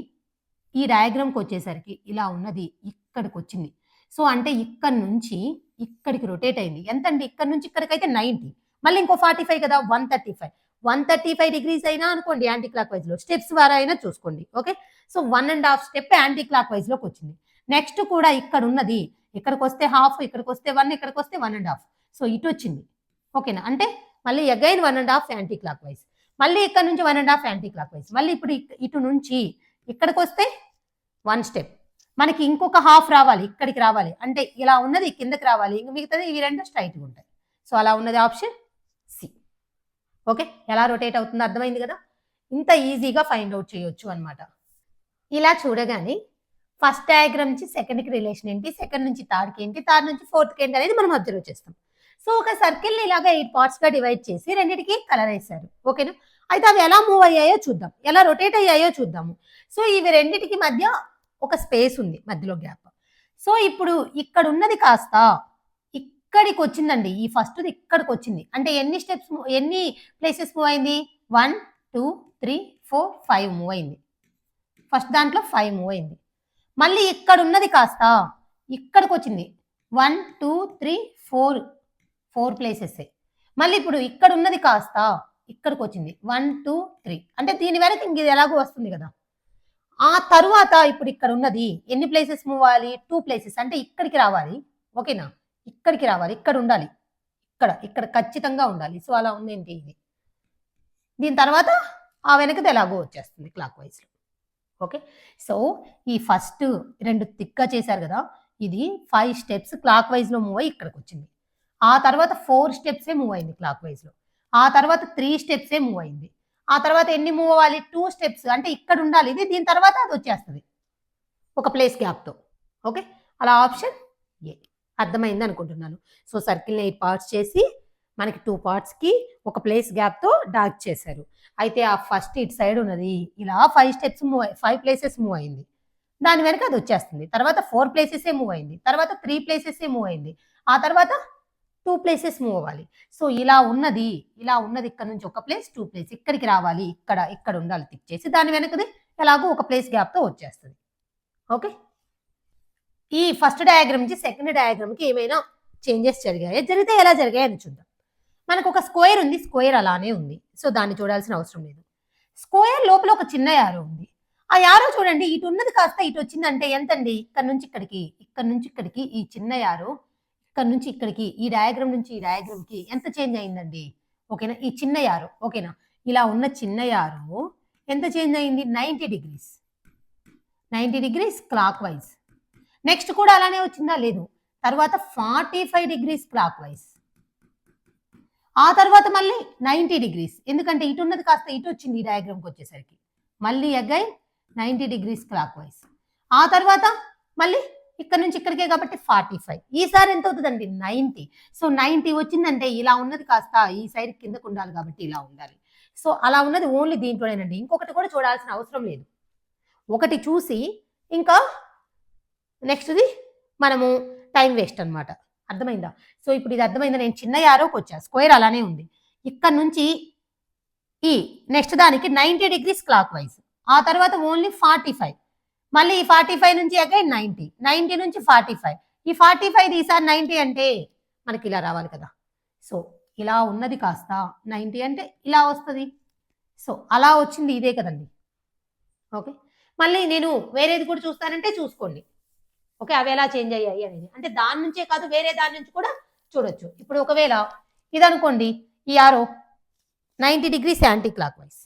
ఈ డయాగ్రామ్కి వచ్చేసరికి ఇలా ఉన్నది ఇక్కడికి వచ్చింది. సో అంటే ఇక్కడ నుంచి ఇక్కడికి రొటేట్ అయింది. ఎంతండి, ఇక్కడ నుంచి ఇక్కడికైతే 90, మళ్ళీ ఇంకో 45 కదా, 135 డిగ్రీస్ అయినా అనుకోండి యాంటీ క్లాక్ వైజ్ లో, స్టెప్స్ ద్వారా అయినా చూసుకోండి. Okay. So 1.5 step anti clock wise లోకి వచ్చింది. నెక్స్ట్ కూడా ఇక్కడ ఉన్నది, ఇక్కడికి వస్తే హాఫ్, ఇక్కడికి వస్తే 1, ఇక్కడికి వస్తే 1.5. సో ఇటు వచ్చింది. ఓకేనా. అంటే మళ్ళీ అగైన్ 1.5 యాంటీ క్లాక్ వైజ్, మళ్ళీ ఇక్కడ నుంచి 1.5 యాంటీ క్లాక్ వైజ్, మళ్ళీ ఇప్పుడు ఇటు నుంచి ఇక్కడికి వస్తే 1 స్టెప్, మనకి ఇంకొక హాఫ్ రావాలి, ఇక్కడికి రావాలి, అంటే ఇలా ఉన్నది కిందకి రావాలి, ఇంక మిగతాది ఇవి రెండు స్ట్రైట్గా ఉంటాయి. సో అలా ఉన్నది ఆప్షన్ సి. ఓకే, ఎలా రొటేట్ అవుతుందో అర్థమైంది కదా. ఇంత ఈజీగా ఫైండ్ అవుట్ చేయొచ్చు అనమాట. ఇలా చూడగానే ఫస్ట్ డయాగ్రామ్ నుంచి సెకండ్కి రిలేషన్ ఏంటి, సెకండ్ నుంచి థర్డ్కి ఏంటి, థర్డ్ నుంచి ఫోర్త్కి ఏంటి అనేది మనం అబ్జర్వ్ చేస్తాం. సో ఒక సర్కిల్ని ఇలాగా 8 పార్ట్స్గా డివైడ్ చేసి రెండింటికి కలర్ వేశారు. ఓకేనా. అయితే అవి ఎలా మూవ్ అయ్యాయో చూద్దాం, ఎలా రొటేట్ అయ్యాయో చూద్దాము. సో ఇవి రెండింటికి మధ్య ఒక స్పేస్ ఉంది, మధ్యలో గ్యాప్. సో ఇప్పుడు ఇక్కడ ఉన్నది కాస్త ఇక్కడికి వచ్చిందండి, ఈ ఫస్ట్ది ఇక్కడికి వచ్చింది, అంటే ఎన్ని స్టెప్స్, ఎన్ని ప్లేసెస్ మూవ్ అయింది, 1 2 3 4 5 మూవ్ అయింది. ఫస్ట్ దాంట్లో 5 మూవ్ అయింది. మళ్ళీ ఇక్కడ ఉన్నది కాస్త ఇక్కడికి వచ్చింది, 1 2 3 4 ప్లేసెస్. మళ్ళీ ఇప్పుడు ఇక్కడ ఉన్నది కాస్త ఇక్కడికి వచ్చింది, 1 2 3, అంటే దీని వెనక ఇంక ఇది ఎలాగో వస్తుంది కదా. ఆ తరువాత ఇప్పుడు ఇక్కడ ఉన్నది ఎన్ని ప్లేసెస్ మూవ్ అవ్వాలి, 2 ప్లేసెస్, అంటే ఇక్కడికి రావాలి. ఓకేనా, ఇక్కడికి రావాలి, ఇక్కడ ఉండాలి, ఇక్కడ ఖచ్చితంగా ఉండాలి. సో అలా ఉంది ఏంటి ఇది. దీని తర్వాత ఆ వెనకది ఎలాగో వచ్చేస్తుంది క్లాక్ వైజ్లో. ఓకే. సో ఈ ఫస్ట్ 2 థిక్గా చేశారు కదా, ఇది 5 స్టెప్స్ క్లాక్ వైజ్లో మూవ్ అయ్యి ఇక్కడికి వచ్చింది. ఆ తర్వాత 4 స్టెప్సే మూవ్ అయింది క్లాక్ వైజ్లో. ఆ తర్వాత 3 స్టెప్సే మూవ్ అయింది. ఆ తర్వాత ఎన్ని మూవ్ అవ్వాలి, 2 స్టెప్స్, అంటే ఇక్కడ ఉండాలి ఇది. దీని తర్వాత అది వచ్చేస్తుంది ఒక ప్లేస్ గ్యాప్తో. ఓకే, అలా ఆప్షన్ ఏ. అర్థమైంది అనుకుంటున్నాను. సో సర్కిల్ని 8 పార్ట్స్ చేసి మనకి 2 పార్ట్స్కి ఒక ప్లేస్ గ్యాప్తో డార్క్ చేశారు. అయితే ఆ ఫస్ట్ ఇటు సైడ్ ఉన్నది ఇలా 5 స్టెప్స్ 5 ప్లేసెస్ మూవ్ అయింది, దాని వెనక అది వచ్చేస్తుంది. తర్వాత 4 ప్లేసెసే మూవ్ అయింది, తర్వాత 3 ప్లేసెసే మూవ్ అయింది, ఆ తర్వాత 2 ప్లేసెస్ మూవ్ అవ్వాలి. సో ఇలా ఉన్నది ఇక్కడ నుంచి ఒక ప్లేస్ 2 ప్లేస్, ఇక్కడికి రావాలి, ఇక్కడ ఉండాలి టిక్ చేసి, దాని వెనకది ఎలాగో ఒక ప్లేస్ గ్యాప్తో వచ్చేస్తుంది. ఓకే, ఈ ఫస్ట్ డయాగ్రామ్ నుంచి సెకండ్ డయాగ్రామ్కి ఏమైనా చేంజెస్ జరిగాయి, జరిగితే ఎలా జరిగాయి అని చూద్దాం. మనకు ఒక స్క్వేర్ ఉంది, స్క్వేర్ అలానే ఉంది, సో దాన్ని చూడాల్సిన అవసరం లేదు. స్క్వేర్ లోపల ఒక చిన్న యారో ఉంది. ఆ యారో చూడండి, ఇటు ఉన్నది కాస్త ఇటు వచ్చిందంటే ఎంతండి? ఇక్కడ నుంచి ఇక్కడికి, ఇక్కడ నుంచి ఇక్కడికి ఈ చిన్న యారో ఇక్కడ నుంచి ఇక్కడికి, ఈ డయాగ్రామ్ నుంచి ఈ డయాగ్రామ్కి ఎంత చేంజ్ అయిందండి? ఓకేనా, ఈ చిన్న యారో, ఓకేనా, ఇలా ఉన్న చిన్న యారో ఎంత చేంజ్ అయింది? 90 degrees, 90 degrees clock wise. Next కూడా అలానే వచ్చిందా? లేదు. తర్వాత 45 డిగ్రీస్ క్లాక్ వైజ్, ఆ తర్వాత మళ్ళీ 90 డిగ్రీస్, ఎందుకంటే ఇటు ఉన్నది కాస్త ఇటు వచ్చింది ఈ డయాగ్రామ్కి వచ్చేసరికి, మళ్ళీ అగైన్ 90 డిగ్రీస్ క్లాక్ వైజ్. ఆ తర్వాత మళ్ళీ ఇక్కడ నుంచి ఇక్కడికే కాబట్టి 45. ఈసారి ఎంత అవుతుందండి? 90. సో 90 వచ్చిందంటే ఇలా ఉన్నది కాస్త ఈ సైడ్ కిందకు ఉండాలి కాబట్టి ఇలా ఉండాలి. సో అలా ఉన్నది ఓన్లీ దీంట్లోనేనండి, ఇంకొకటి కూడా చూడాల్సిన అవసరం లేదు. ఒకటి చూసి ఇంకా నెక్స్ట్ది మనము టైం వేస్ట్ అనమాట. అర్థమైందా? సో ఇప్పుడు ఇది అర్థమైందా? నేను చిన్న యారోకి వచ్చా, స్క్వేర్ అలానే ఉంది. ఇక్కడ నుంచి ఈ నెక్స్ట్ దానికి 90 డిగ్రీస్ క్లాక్ వైజ్, ఆ తర్వాత ఓన్లీ 45, మళ్ళీ ఈ 45 నుంచి అగైన్ 90, 90 నుంచి 45, ఈ 45 ఈసారి 90 అంటే మనకి ఇలా రావాలి కదా. సో ఇలా ఉన్నది కాస్త 90 అంటే ఇలా వస్తుంది. సో అలా వచ్చింది ఇదే కదండి. ఓకే, మళ్ళీ నేను వేరేది కూడా చూస్తానంటే చూసుకోండి. ఓకే, అవి ఎలా చేంజ్ అయ్యాయి అనేది, అంటే దాని నుంచే కాదు వేరే దాని నుంచి కూడా చూడొచ్చు. ఇప్పుడు ఒకవేళ ఇది అనుకోండి, ఈ arrow 90 degrees anti clock wise,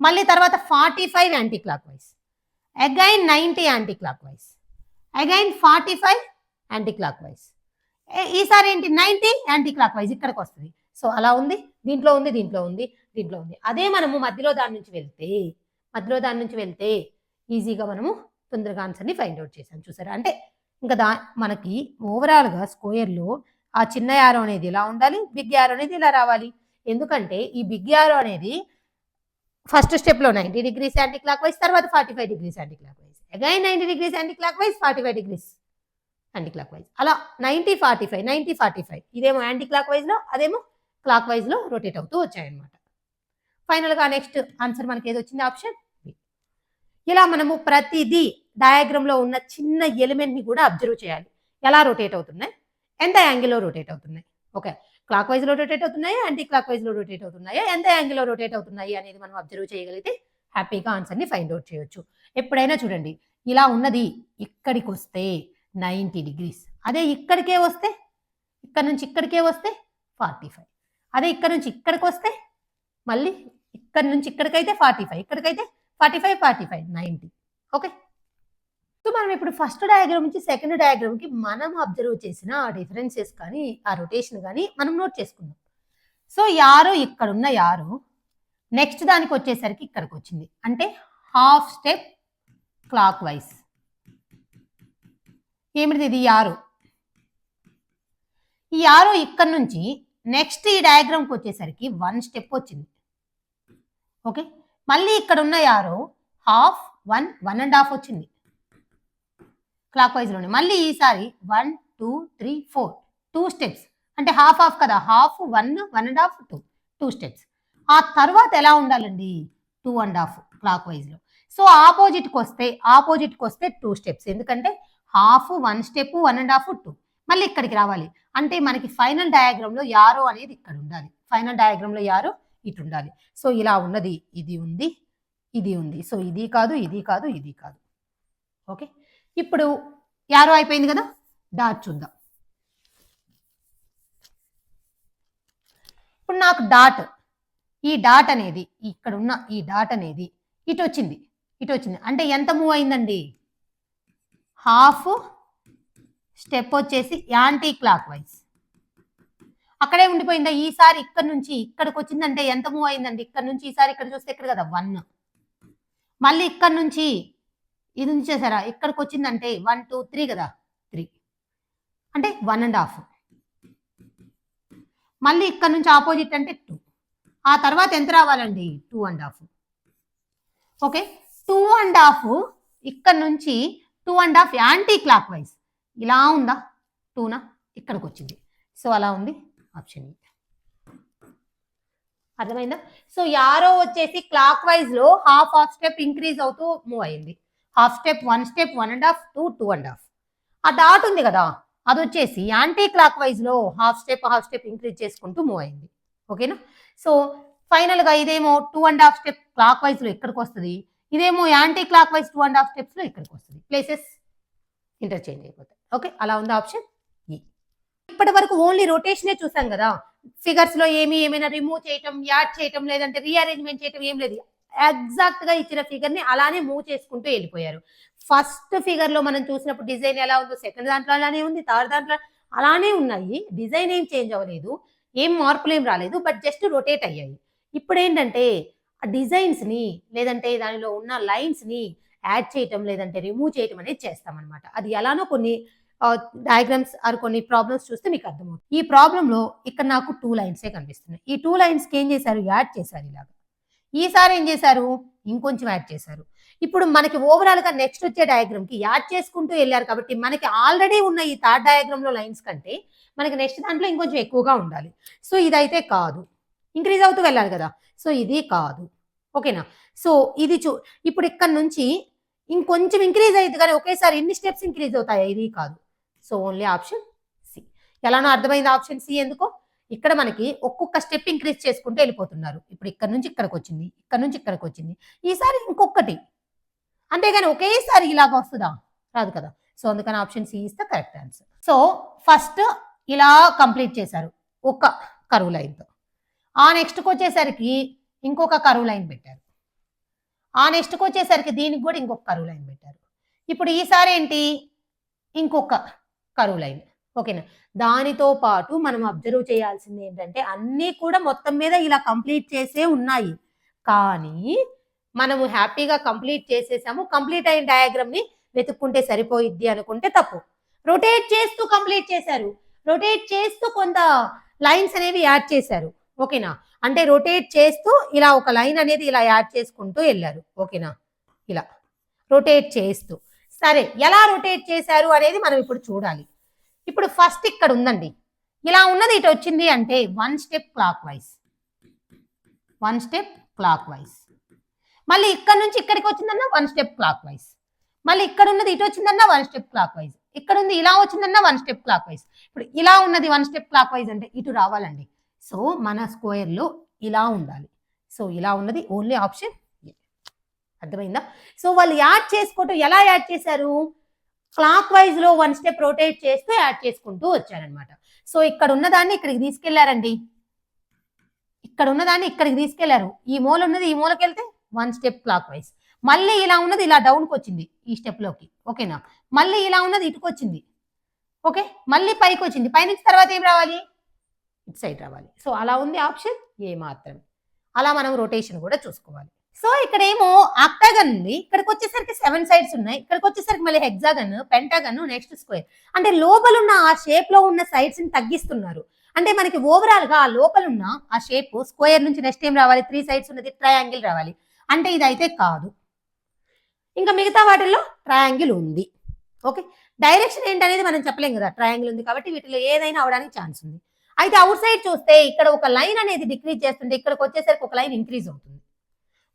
మళ్ళీ తర్వాత 45 anti clock wise, again 90 anti clock wise, again 45 anti clock wise, ఈసారి ఏంటి 90 యాంటీ క్లాక్ వైజ్ ఇక్కడికి వస్తుంది. సో అలా ఉంది, దీంట్లో ఉంది, దీంట్లో ఉంది, దీంట్లో ఉంది. అదే మనము మధ్యలో దాని నుంచి వెళ్తే ఈజీగా మనము తొందరగా ఆన్సర్ని ఫైండ్ అవుట్ చేశాను. చూసారా? అంటే ఇంకా మనకి ఓవరాల్గా స్క్వేర్లో ఆ చిన్న యారో అనేది ఇలా ఉండాలి, బిగ్ యారో అనేది ఇలా రావాలి. ఎందుకంటే ఈ బిగ్ యారో అనేది ఫస్ట్ స్టెప్లో 90 డిగ్రీస్ యాంటీ క్లాక్ వైజ్, తర్వాత 45 degrees anti clock wise, again 90 degrees anti clock wise, 45 degrees anti clock wise, అలా 90 45 90 45, ఇదేమో యాంటీ క్లాక్ వైజ్లో, అదేమో క్లాక్ వైజ్లో రొటేట్ అవుతూ వచ్చాయన్నమాట. ఫైనల్గా నెక్స్ట్ ఆన్సర్ మనకి ఏది వచ్చింది? Option B. ఇలా మనము ప్రతిదీ డయాగ్రామ్లో ఉన్న చిన్న ఎలిమెంట్ని కూడా అబ్జర్వ్ చేయాలి. ఎలా రొటేట్ అవుతున్నాయి, ఎంత యాంగిల్లో రొటేట్ అవుతున్నాయి, ఓకే, క్లాక్ వైజ్లో రొటేట్ అవుతున్నాయా, యాంటీ క్లాక్ వైజ్లో రొటేట్ అవుతున్నాయా, ఎంత యాంగిల్లో రొటేట్ అవుతున్నాయి అనేది మనం అబ్జర్వ్ చేయగలిగితే హ్యాపీగా ఆన్సర్ని ఫైండ్ అవుట్ చేయొచ్చు. ఎప్పుడైనా చూడండి, ఇలా ఉన్నది ఇక్కడికి వస్తే 90 డిగ్రీస్, అదే ఇక్కడికే వస్తే, ఇక్కడ నుంచి ఇక్కడికే వస్తే 45, అదే ఇక్కడ నుంచి ఇక్కడికి వస్తే మళ్ళీ ఇక్కడ నుంచి ఇక్కడికైతే 45, ఇక్కడికైతే 45 45 90. ఓకే, సో మనం ఇప్పుడు ఫస్ట్ డయాగ్రామ్ నుంచి సెకండ్ డయాగ్రామ్కి మనం అబ్జర్వ్ చేసిన ఆ డిఫరెన్సెస్ కానీ ఆ రొటేషన్ కానీ మనం నోట్ చేసుకుందాం. సో యారో ఇక్కడున్న యారో నెక్స్ట్ దానికి వచ్చేసరికి ఇక్కడికి వచ్చింది, అంటే హాఫ్ స్టెప్ క్లాక్ వైజ్. ఏమిటి ఇది? యారో. ఈ యారో ఇక్కడ నుంచి నెక్స్ట్ ఈ డయాగ్రామ్కి వచ్చేసరికి 1 స్టెప్ వచ్చింది. ఓకే, మళ్ళీ ఇక్కడ ఉన్న యారో హాఫ్ 1 1.5 వచ్చింది క్లాక్ వైజ్లోనే. మళ్ళీ ఈసారి 1 2 3 4 2 స్టెప్స్, అంటే హాఫ్ హాఫ్ కదా, హాఫ్ 1 1.5 2 స్టెప్స్. ఆ తర్వాత ఎలా ఉండాలండి? 2.5 క్లాక్ వైజ్లో. సో ఆపోజిట్కి వస్తే 2 స్టెప్స్, ఎందుకంటే హాఫ్ 1 స్టెప్ 1.5 2, మళ్ళీ ఇక్కడికి రావాలి. అంటే మనకి ఫైనల్ డయాగ్రామ్లో యారో అనేది ఇక్కడ ఉండాలి, ఫైనల్ డయాగ్రామ్లో యారో ఇటు ఉండాలి. సో ఇలా ఉన్నది, ఇది ఉంది, ఇది ఉంది. సో ఇది కాదు, ఇది కాదు, ఇది కాదు. ఓకే, ఇప్పుడు యారో అయిపోయింది కదా, డాట్ చూద్దాం. ఇప్పుడు నాకు ఈ డాట్ అనేది ఇక్కడ ఉన్న ఈ డాట్ అనేది ఇటు వచ్చింది, అంటే ఎంత మూవ్ అయిందండి? హాఫ్ స్టెప్ వచ్చేసి యాంటీ క్లాక్ వైజ్, అక్కడే ఉండిపోయిందా? ఈసారి ఇక్కడ నుంచి ఇక్కడికి వచ్చిందంటే ఎంత మూవ్ అయిందండి? ఇక్కడ నుంచి ఈసారి ఇక్కడ చూస్తే ఇక్కడ కదా 1, మళ్ళీ ఇక్కడ నుంచి ఇది ఉంచేసారా, ఇక్కడికి వచ్చిందంటే 1 2 3 కదా 3, అంటే 1.5, మళ్ళీ ఇక్కడ నుంచి ఆపోజిట్ అంటే 2, ఆ తర్వాత ఎంత రావాలండి? 2.5. ఓకే, 2.5 ఇక్కడ నుంచి 2.5 యాంటీ క్లాక్ వైజ్, ఇలా ఉందా 2నా, ఇక్కడికి వచ్చింది. సో అలా ఉంది ఆప్షన్. అర్థమైందా? సో యారో వచ్చేసి క్లాక్ వైజ్ లో హాఫ్ స్టెప్ ఇంక్రీజ్ అవుతూ మూవ్ అయింది. Half step, 1 step, 1.5, 2, 2.5. ఆ డాట్ ఉంది కదా, అది వచ్చేసి యాంటీ క్లాక్ వైజ్ లో హాఫ్ స్టెప్ ఇంక్రీజ్ చేసుకుంటూ మూవ్ అయింది. ఓకేనా? సో ఫైనల్ గా ఇదేమో 2.5 స్టెప్ క్లాక్ వైజ్ లో ఇక్కడికి వస్తుంది, ఇదేమో యాంటీ క్లాక్ వైజ్ 2.5 స్టెప్స్ లో ఇక్కడికి వస్తుంది. ప్లేసెస్ ఇంటర్చేంజ్ అయిపోతాయి. ఓకే, అలా ఉంది ఆప్షన్ ఈ. ఇప్పటి వరకు ఓన్లీ రొటేషనే చూసాం కదా, ఫిగర్స్ లో ఏమైనా రిమూవ్ చేయటం, యాడ్ చేయటం, లేదంటే రీఅరేంజ్మెంట్ చేయటం ఏం లేదు. ఎగ్జాక్ట్ గా ఇచ్చిన ఫిగర్ ని అలానే మూవ్ చేసుకుంటూ వెళ్ళిపోయారు. ఫస్ట్ ఫిగర్ లో మనం చూసినప్పుడు డిజైన్ ఎలా ఉందో సెకండ్ దాంట్లో అలానే ఉంది, థర్డ్ దాంట్లో అలానే ఉన్నాయి. డిజైన్ ఏం చేంజ్ అవ్వలేదు, ఏం మార్పులు ఏం రాలేదు, బట్ జస్ట్ రొటేట్ అయ్యాయి. ఇప్పుడు ఏంటంటే ఆ డిజైన్స్ ని లేదంటే దానిలో ఉన్న లైన్స్ ని యాడ్ చేయటం లేదంటే రిమూవ్ చేయటం అనేది చేస్తామన్నమాట. అది ఎలానో కొన్ని డయాగ్రామ్స్ ఆర్ కొన్ని ప్రాబ్లమ్స్ చూస్తే మీకు అర్థమవుతుంది. ఈ ప్రాబ్లంలో ఇక్కడ నాకు 2 లైన్సే కనిపిస్తున్నాయి. ఈ 2 లైన్స్కి ఏం చేశారు, యాడ్ చేశారు ఇలాగా. ఈసారి ఏం చేశారు, ఇంకొంచెం యాడ్ చేశారు. ఇప్పుడు మనకి ఓవరాల్ గా నెక్స్ట్ వచ్చే డయాగ్రామ్ కి యాడ్ చేసుకుంటూ వెళ్ళారు కాబట్టి మనకి ఆల్రెడీ ఉన్న ఈ థర్డ్ డయాగ్రామ్ లో లైన్స్ కంటే మనకి నెక్స్ట్ దాంట్లో ఇంకొంచెం ఎక్కువగా ఉండాలి. సో ఇదైతే కాదు, ఇంక్రీజ్ అవుతూ వెళ్ళాలి కదా, సో ఇది కాదు. ఓకేనా? సో ఇది ఇప్పుడు ఇక్కడ నుంచి ఇంకొంచెం ఇంక్రీజ్ అయ్యింది కానీ ఒకేసారి ఎన్ని స్టెప్స్ ఇంక్రీజ్ అవుతాయి, ఇది కాదు. So only option C. ఎలానో అర్థమైంది ఆప్షన్ సి ఎందుకో. ఇక్కడ మనకి ఒక్కొక్క స్టెప్ ఇంక్రీజ్ చేసుకుంటూ వెళ్ళిపోతున్నారు. ఇప్పుడు ఇక్కడ నుంచి ఇక్కడికి వచ్చింది, ఇక్కడ నుంచి ఇక్కడికి వచ్చింది, ఈసారి ఇంకొకటి, అంతేగాని ఒకేసారి ఇలాగ వస్తుందా, రాదు కదా. సో అందుకని option C is the correct answer. So first ఇలా కంప్లీట్ చేశారు ఒక కరువు లైన్తో. ఆ నెక్స్ట్కి వచ్చేసరికి ఇంకొక కరువు లైన్ పెట్టారు. ఆ నెక్స్ట్కి వచ్చేసరికి దీనికి కూడా ఇంకొక కరువు లైన్ పెట్టారు. ఇప్పుడు ఈసారి ఏంటి, ఇంకొక కరువు లైన్. ఓకేనా? దానితో పాటు మనం అబ్జర్వ్ చేయాల్సింది ఏంటంటే అన్నీ కూడా మొత్తం మీద ఇలా కంప్లీట్ చేసే ఉన్నాయి, కానీ మనము హ్యాపీగా కంప్లీట్ చేసేసాము, కంప్లీట్ అయిన డయాగ్రామ్ ని వెతుక్కుంటే సరిపోయిద్ది అనుకుంటే తప్పు. రొటేట్ చేస్తూ కంప్లీట్ చేశారు, రొటేట్ చేస్తూ కొంత లైన్స్ అనేవి యాడ్ చేశారు. ఓకేనా? అంటే రొటేట్ చేస్తూ ఇలా ఒక లైన్ అనేది ఇలా యాడ్ చేసుకుంటూ వెళ్ళారు. ఓకేనా? ఇలా రొటేట్ చేస్తూ. సరే, ఎలా రొటేట్ చేశారు అనేది మనం ఇప్పుడు చూడాలి. ఇప్పుడు ఫస్ట్ ఇక్కడ ఉందండి, ఇలా ఉన్నది ఇటు వచ్చింది అంటే 1 step clockwise, 1 step clock wise. మళ్ళీ ఇక్కడ నుంచి ఇక్కడికి వచ్చిందన్న 1 స్టెప్ క్లాక్ వైజ్. మళ్ళీ ఇక్కడ ఉన్నది ఇటు వచ్చిందన్న 1 స్టెప్ క్లాక్ వైజ్. ఇక్కడ ఉంది ఇలా వచ్చిందన్న 1 స్టెప్ క్లాక్ వైజ్. ఇప్పుడు ఇలా ఉన్నది 1 స్టెప్ క్లాక్ వైజ్ అంటే ఇటు రావాలండి. సో మన స్క్వేర్ లో ఇలా ఉండాలి. సో ఇలా ఉన్నది ఓన్లీ ఆప్షన్ ఏ. అర్థమైందా? సో వాళ్ళు యాడ్ చేసుకోవటం ఎలా యాడ్ చేశారు, క్లాక్ వైజ్ లో 1 స్టెప్ రొటేట్ చేస్తూ యాడ్ చేసుకుంటూ వచ్చారనమాట. సో ఇక్కడ ఉన్నదాన్ని ఇక్కడికి తీసుకెళ్లారండి, ఇక్కడ ఉన్నదాన్ని ఇక్కడికి తీసుకెళ్లారు. ఈ మూల ఉన్నది ఈ మూలకి వెళ్తే 1 స్టెప్ క్లాక్ వైజ్. మళ్ళీ ఇలా ఉన్నది ఇలా డౌన్కి వచ్చింది ఈ స్టెప్ లోకి. ఓకేనా? మళ్ళీ ఇలా ఉన్నది ఇటుకు వచ్చింది. ఓకే, మళ్ళీ పైకి వచ్చింది, పైనుంచి తర్వాత ఏం రావాలి, ఇటు సైడ్ రావాలి. సో అలా ఉంది ఆప్షన్ ఏ మాత్రమే. అలా మనం రొటేషన్ కూడా చూసుకోవాలి. సో ఇక్కడ ఏమో ఆక్టాగన్ ఉంది, ఇక్కడికి వచ్చేసరికి 7 సైడ్స్ ఉన్నాయి, ఇక్కడికి వచ్చేసరికి మళ్ళీ హెక్సాగన్, పెంటాగన్, నెక్స్ట్ స్క్వేర్. అంటే లోపల ఉన్న ఆ షేప్ లో ఉన్న సైడ్స్ ని తగ్గిస్తున్నారు. అంటే మనకి ఓవరాల్ గా ఆ లోపల ఉన్న ఆ షేప్ స్క్వేర్ నుంచి నెక్స్ట్ ఏం రావాలి, 3 సైడ్స్ ఉన్నది ట్రయాంగిల్ రావాలి. అంటే ఇది అయితే కాదు, ఇంకా మిగతా వాటిల్లో ట్రయాంగిల్ ఉంది. ఓకే, డైరెక్షన్ ఏంటనేది మనం చెప్పలేం కదా, ట్రయాంగిల్ ఉంది కాబట్టి వీటిలో ఏదైనా అవడానికి ఛాన్స్ ఉంది. అయితే అవుట్ సైడ్ చూస్తే ఇక్కడ ఒక లైన్ అనేది డిక్రీజ్ చేస్తుంటే ఇక్కడికి వచ్చేసరికి ఒక లైన్ ఇంక్రీజ్ అవుతుంది.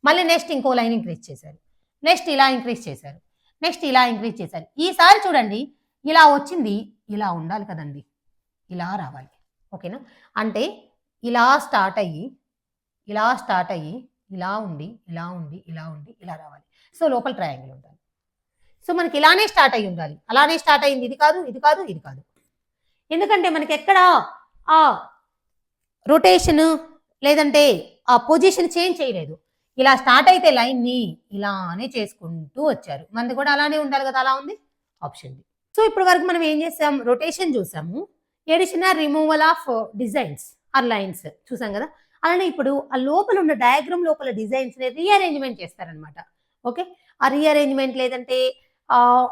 మళ్ళీ నెక్స్ట్ ఇంకో లైన్ ఇంక్రీజ్ చేశారు, నెక్స్ట్ ఇలా ఇంక్రీజ్ చేశారు, నెక్స్ట్ ఇలా ఇంక్రీజ్ చేశారు. ఈసారి చూడండి ఇలా వచ్చింది, ఇలా ఉండాలి కదండి, ఇలా రావాలి. ఓకేనా? అంటే ఇలా స్టార్ట్ అయ్యి ఇలా స్టార్ట్ అయ్యి ఇలా ఉండి ఇలా ఉండి ఇలా ఉండి ఇలా రావాలి. సో లోపల ట్రయాంగిల్ ఉండాలి. సో మనకి ఇలానే స్టార్ట్ అయ్యి ఉండాలి, అలానే స్టార్ట్ అయ్యింది, ఇది కాదు ఇది కాదు ఇది కాదు. ఎందుకంటే మనకి ఎక్కడ ఆ రొటేషన్ లేదంటే ఆ పొజిషన్ చేంజ్ చేయలేదు. ఇలా స్టార్ట్ అయితే లైన్ని ఇలానే చేసుకుంటూ వచ్చారు, మనది కూడా అలానే ఉండాలి కదా, అలా ఉంది ఆప్షన్ డి. సో ఇప్పటి వరకు మనం ఏం చేసాం, రొటేషన్ చూసాము, addition or removal of designs or lines చూసాం కదా. అలానే ఇప్పుడు ఆ లోపల ఉన్న డయాగ్రామ్ లోపల డిజైన్స్ ని రీఅరేంజ్మెంట్ చేస్తారనమాట. ఓకే, ఆ రీఅరేంజ్మెంట్ లేదంటే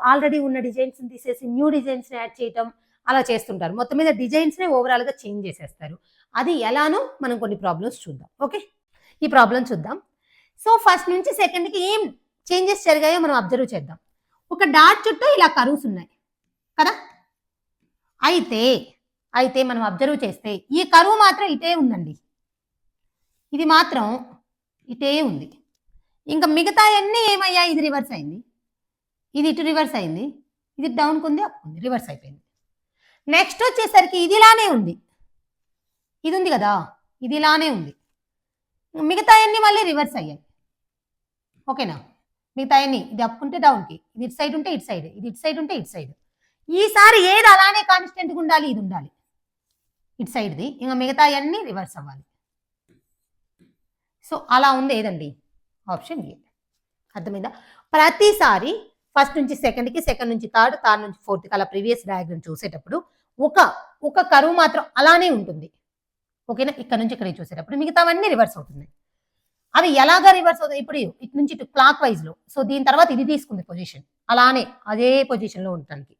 ఆల్రెడీ ఉన్న డిజైన్స్ తీసేసి న్యూ డిజైన్స్ యాడ్ చేయటం అలా చేస్తుంటారు. మొత్తం మీద డిజైన్స్ నే ఓవరాల్ గా చేంజ్ చేసేస్తారు. అది ఎలానో మనం కొన్ని ప్రాబ్లమ్స్ చూద్దాం. ఓకే, ఈ ప్రాబ్లం చూద్దాం. సో ఫస్ట్ నుంచి సెకండ్ కి ఏం చేంజెస్ జరిగాయో మనం అబ్జర్వ్ చేద్దాం. ఒక డాట్ చుట్టూ ఇలా కర్వ్స్ ఉన్నాయి కదా, అయితే మనం అబ్జర్వ్ చేస్తే ఈ కరువు మాత్రం ఇటే ఉందండి, ఇది మాత్రం ఇటే ఉంది. ఇంకా మిగతా అన్నీ ఏమయ్యాయి, ఇది రివర్స్ అయింది, ఇది ఇటు రివర్స్ అయింది, ఇది డౌన్కి ఉంది, అప్ ఉంది, రివర్స్ అయిపోయింది. నెక్స్ట్ వచ్చేసరికి ఇది ఇలానే ఉంది, ఇది ఉంది కదా, ఇది ఇలానే ఉంది, మిగతా అన్నీ మళ్ళీ రివర్స్ అయ్యాయి. ఓకేనా, మిగతా అన్నీ ఇది అప్పుకుంటే డౌన్కి, ఇది ఇటు సైడ్ ఉంటే ఇటు సైడ్, ఇది ఇటు సైడ్ ఉంటే ఇటు సైడ్. ఈసారి ఏది అలానే కాన్స్టెంట్గా ఉండాలి, ఇది ఉండాలి ఇటు సైడ్ది, ఇంకా మిగతా అన్నీ రివర్స్ అవ్వాలి. సో అలా ఉంది ఏదండి, ఆప్షన్ ఏ. అర్థమైందా? ప్రతిసారి ఫస్ట్ నుంచి సెకండ్కి, సెకండ్ నుంచి థర్డ్, థర్డ్ నుంచి ఫోర్త్కి అలా ప్రీవియస్ డయాగ్రామ్ చూసేటప్పుడు ఒక కరువు మాత్రం అలానే ఉంటుంది. ఓకేనా, ఇక్కడ నుంచి ఇక్కడ చూసేటప్పుడు మిగతావన్నీ రివర్స్ అవుతున్నాయి. అవి ఎలాగా రివర్స్ అవుతాయి, ఇప్పుడు ఇటు నుంచి ఇటు క్లాక్ వైజ్లో. సో దీని తర్వాత ఇది తీసుకుంది పొజిషన్, అలానే అదే పొజిషన్లో ఉండటానికి.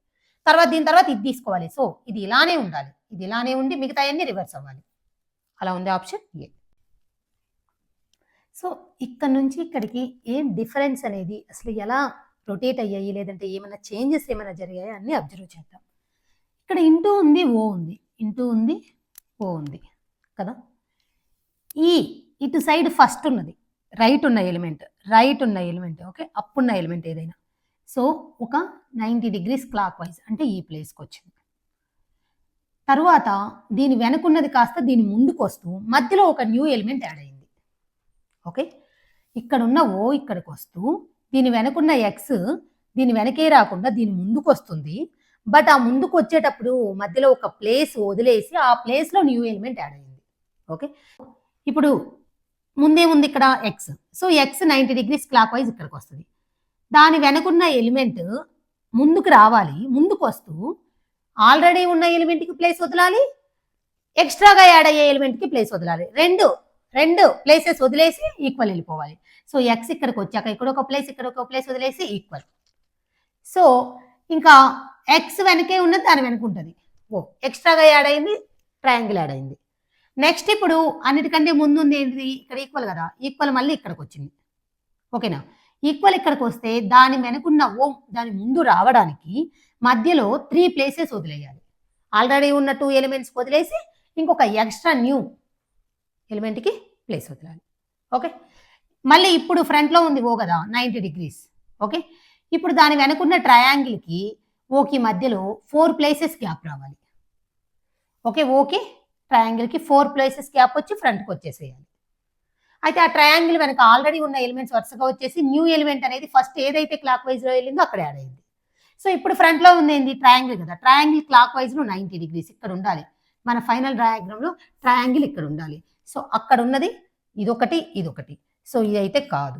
తర్వాత దీని తర్వాత ఇది తీసుకోవాలి. సో ఇది ఇలానే ఉండాలి, ఇది ఇలానే ఉండి మిగతా అన్ని రివర్స్ అవ్వాలి. అలా ఉంది ఆప్షన్ ఏ. సో ఇక్కడ నుంచి ఇక్కడికి ఏం డిఫరెన్స్ అనేది, అసలు ఎలా రొటేట్ అయ్యాయి, లేదంటే ఏమైనా చేంజెస్ ఏమైనా జరిగాయి అన్నీ అబ్జర్వ్ చేద్దాం. ఇక్కడ ఇంటూ ఉంది, ఓ ఉంది, ఇంటూ ఉంది, ఓ ఉంది కదా. ఈ ఇటు సైడ్ ఫస్ట్ ఉన్నది రైట్ ఉన్న ఎలిమెంట్, ఓకే, అప్ ఉన్న ఎలిమెంట్ ఏదైనా. సో ఒక 90 డిగ్రీస్ క్లాక్ వైజ్ అంటే ఈ ప్లేస్కి వచ్చింది. తరువాత దీని వెనకున్నది కాస్త దీని ముందుకు వస్తూ మధ్యలో ఒక న్యూ ఎలిమెంట్ యాడ్ అయింది. ఓకే, ఇక్కడున్న ఓ ఇక్కడికి వస్తూ దీని వెనకున్న ఎక్స్ దీని వెనకే రాకుండా దీని ముందుకు వస్తుంది. బట్ ఆ ముందుకు వచ్చేటప్పుడు మధ్యలో ఒక ప్లేస్ వదిలేసి ఆ ప్లేస్లో న్యూ ఎలిమెంట్ యాడ్ అయింది. ఓకే, ఇప్పుడు ముందేముంది ఇక్కడ X. So X 90 degrees clock wise ఇక్కడికి వస్తుంది. దాని వెనకున్న ఎలిమెంట్ ముందుకు రావాలి, ముందుకు వస్తూ ఆల్రెడీ ఉన్న ఎలిమెంట్కి ప్లేస్ వదలాలి, ఎక్స్ట్రాగా యాడ్ అయ్యే ఎలిమెంట్కి ప్లేస్ వదలాలి. రెండు ప్లేసెస్ వదిలేసి ఈక్వల్ వెళ్ళిపోవాలి. సో ఎక్స్ ఇక్కడికి వచ్చాక ఇక్కడ ఒక ప్లేస్, ఇక్కడ ఒక ప్లేస్ వదిలేసి ఈక్వల్. సో ఇంకా ఎక్స్ వెనకే ఉన్నది దాని వెనక ఉంటుంది, ఓ ఎక్స్ట్రాగా యాడ్ అయింది, ట్రయాంగిల్ యాడ్ అయింది. నెక్స్ట్ ఇప్పుడు అన్నిటికంటే ముందు ఉంది ఏంటిది, ఇక్కడ ఈక్వల్ కదా, ఈక్వల్ మళ్ళీ ఇక్కడికి వచ్చింది. ఓకేనా, ఈక్వల్ ఇక్కడికి వస్తే దాని వెనుకున్న ఓ దాని ముందు రావడానికి మధ్యలో 3 ప్లేసెస్ వదిలేయాలి. ఆల్రెడీ ఉన్న 2 ఎలిమెంట్స్ వదిలేసి ఇంకొక ఎక్స్ట్రా న్యూ ఎలిమెంట్కి ప్లేస్ వదలాలి. ఓకే, మళ్ళీ ఇప్పుడు ఫ్రంట్లో ఉంది ఓ కదా 90 డిగ్రీస్. ఓకే, ఇప్పుడు దాని వెనుకున్న ట్రయాంగిల్కి ఓకి మధ్యలో 4 ప్లేసెస్ గ్యాప్ రావాలి. ఓకే, ఓకే ట్రయాంగిల్కి 4 ప్లేసెస్ గ్యాప్ వచ్చి ఫ్రంట్కి వచ్చేసేయాలి. అయితే ఆ ట్రయాంగిల్ వెనక ఆల్రెడీ ఉన్న ఎలిమెంట్స్ వరుసగా వచ్చేసి న్యూ ఎలిమెంట్ అనేది ఫస్ట్ ఏదైతే క్లాక్ వైజ్లో వెళ్ళిందో అక్కడ యాడ్ అయింది. సో ఇప్పుడు ఫ్రంట్లో ఉంది ఏంది, ట్రయాంగిల్ కదా, ట్రయాంగిల్ క్లాక్ వైజ్లో 90 డిగ్రీస్ ఇక్కడ ఉండాలి. మన ఫైనల్ డయాగ్రామ్లో ట్రయాంగిల్ ఇక్కడ ఉండాలి. సో అక్కడ ఉన్నది ఇదొకటి, ఇదొకటి. సో ఇదైతే కాదు.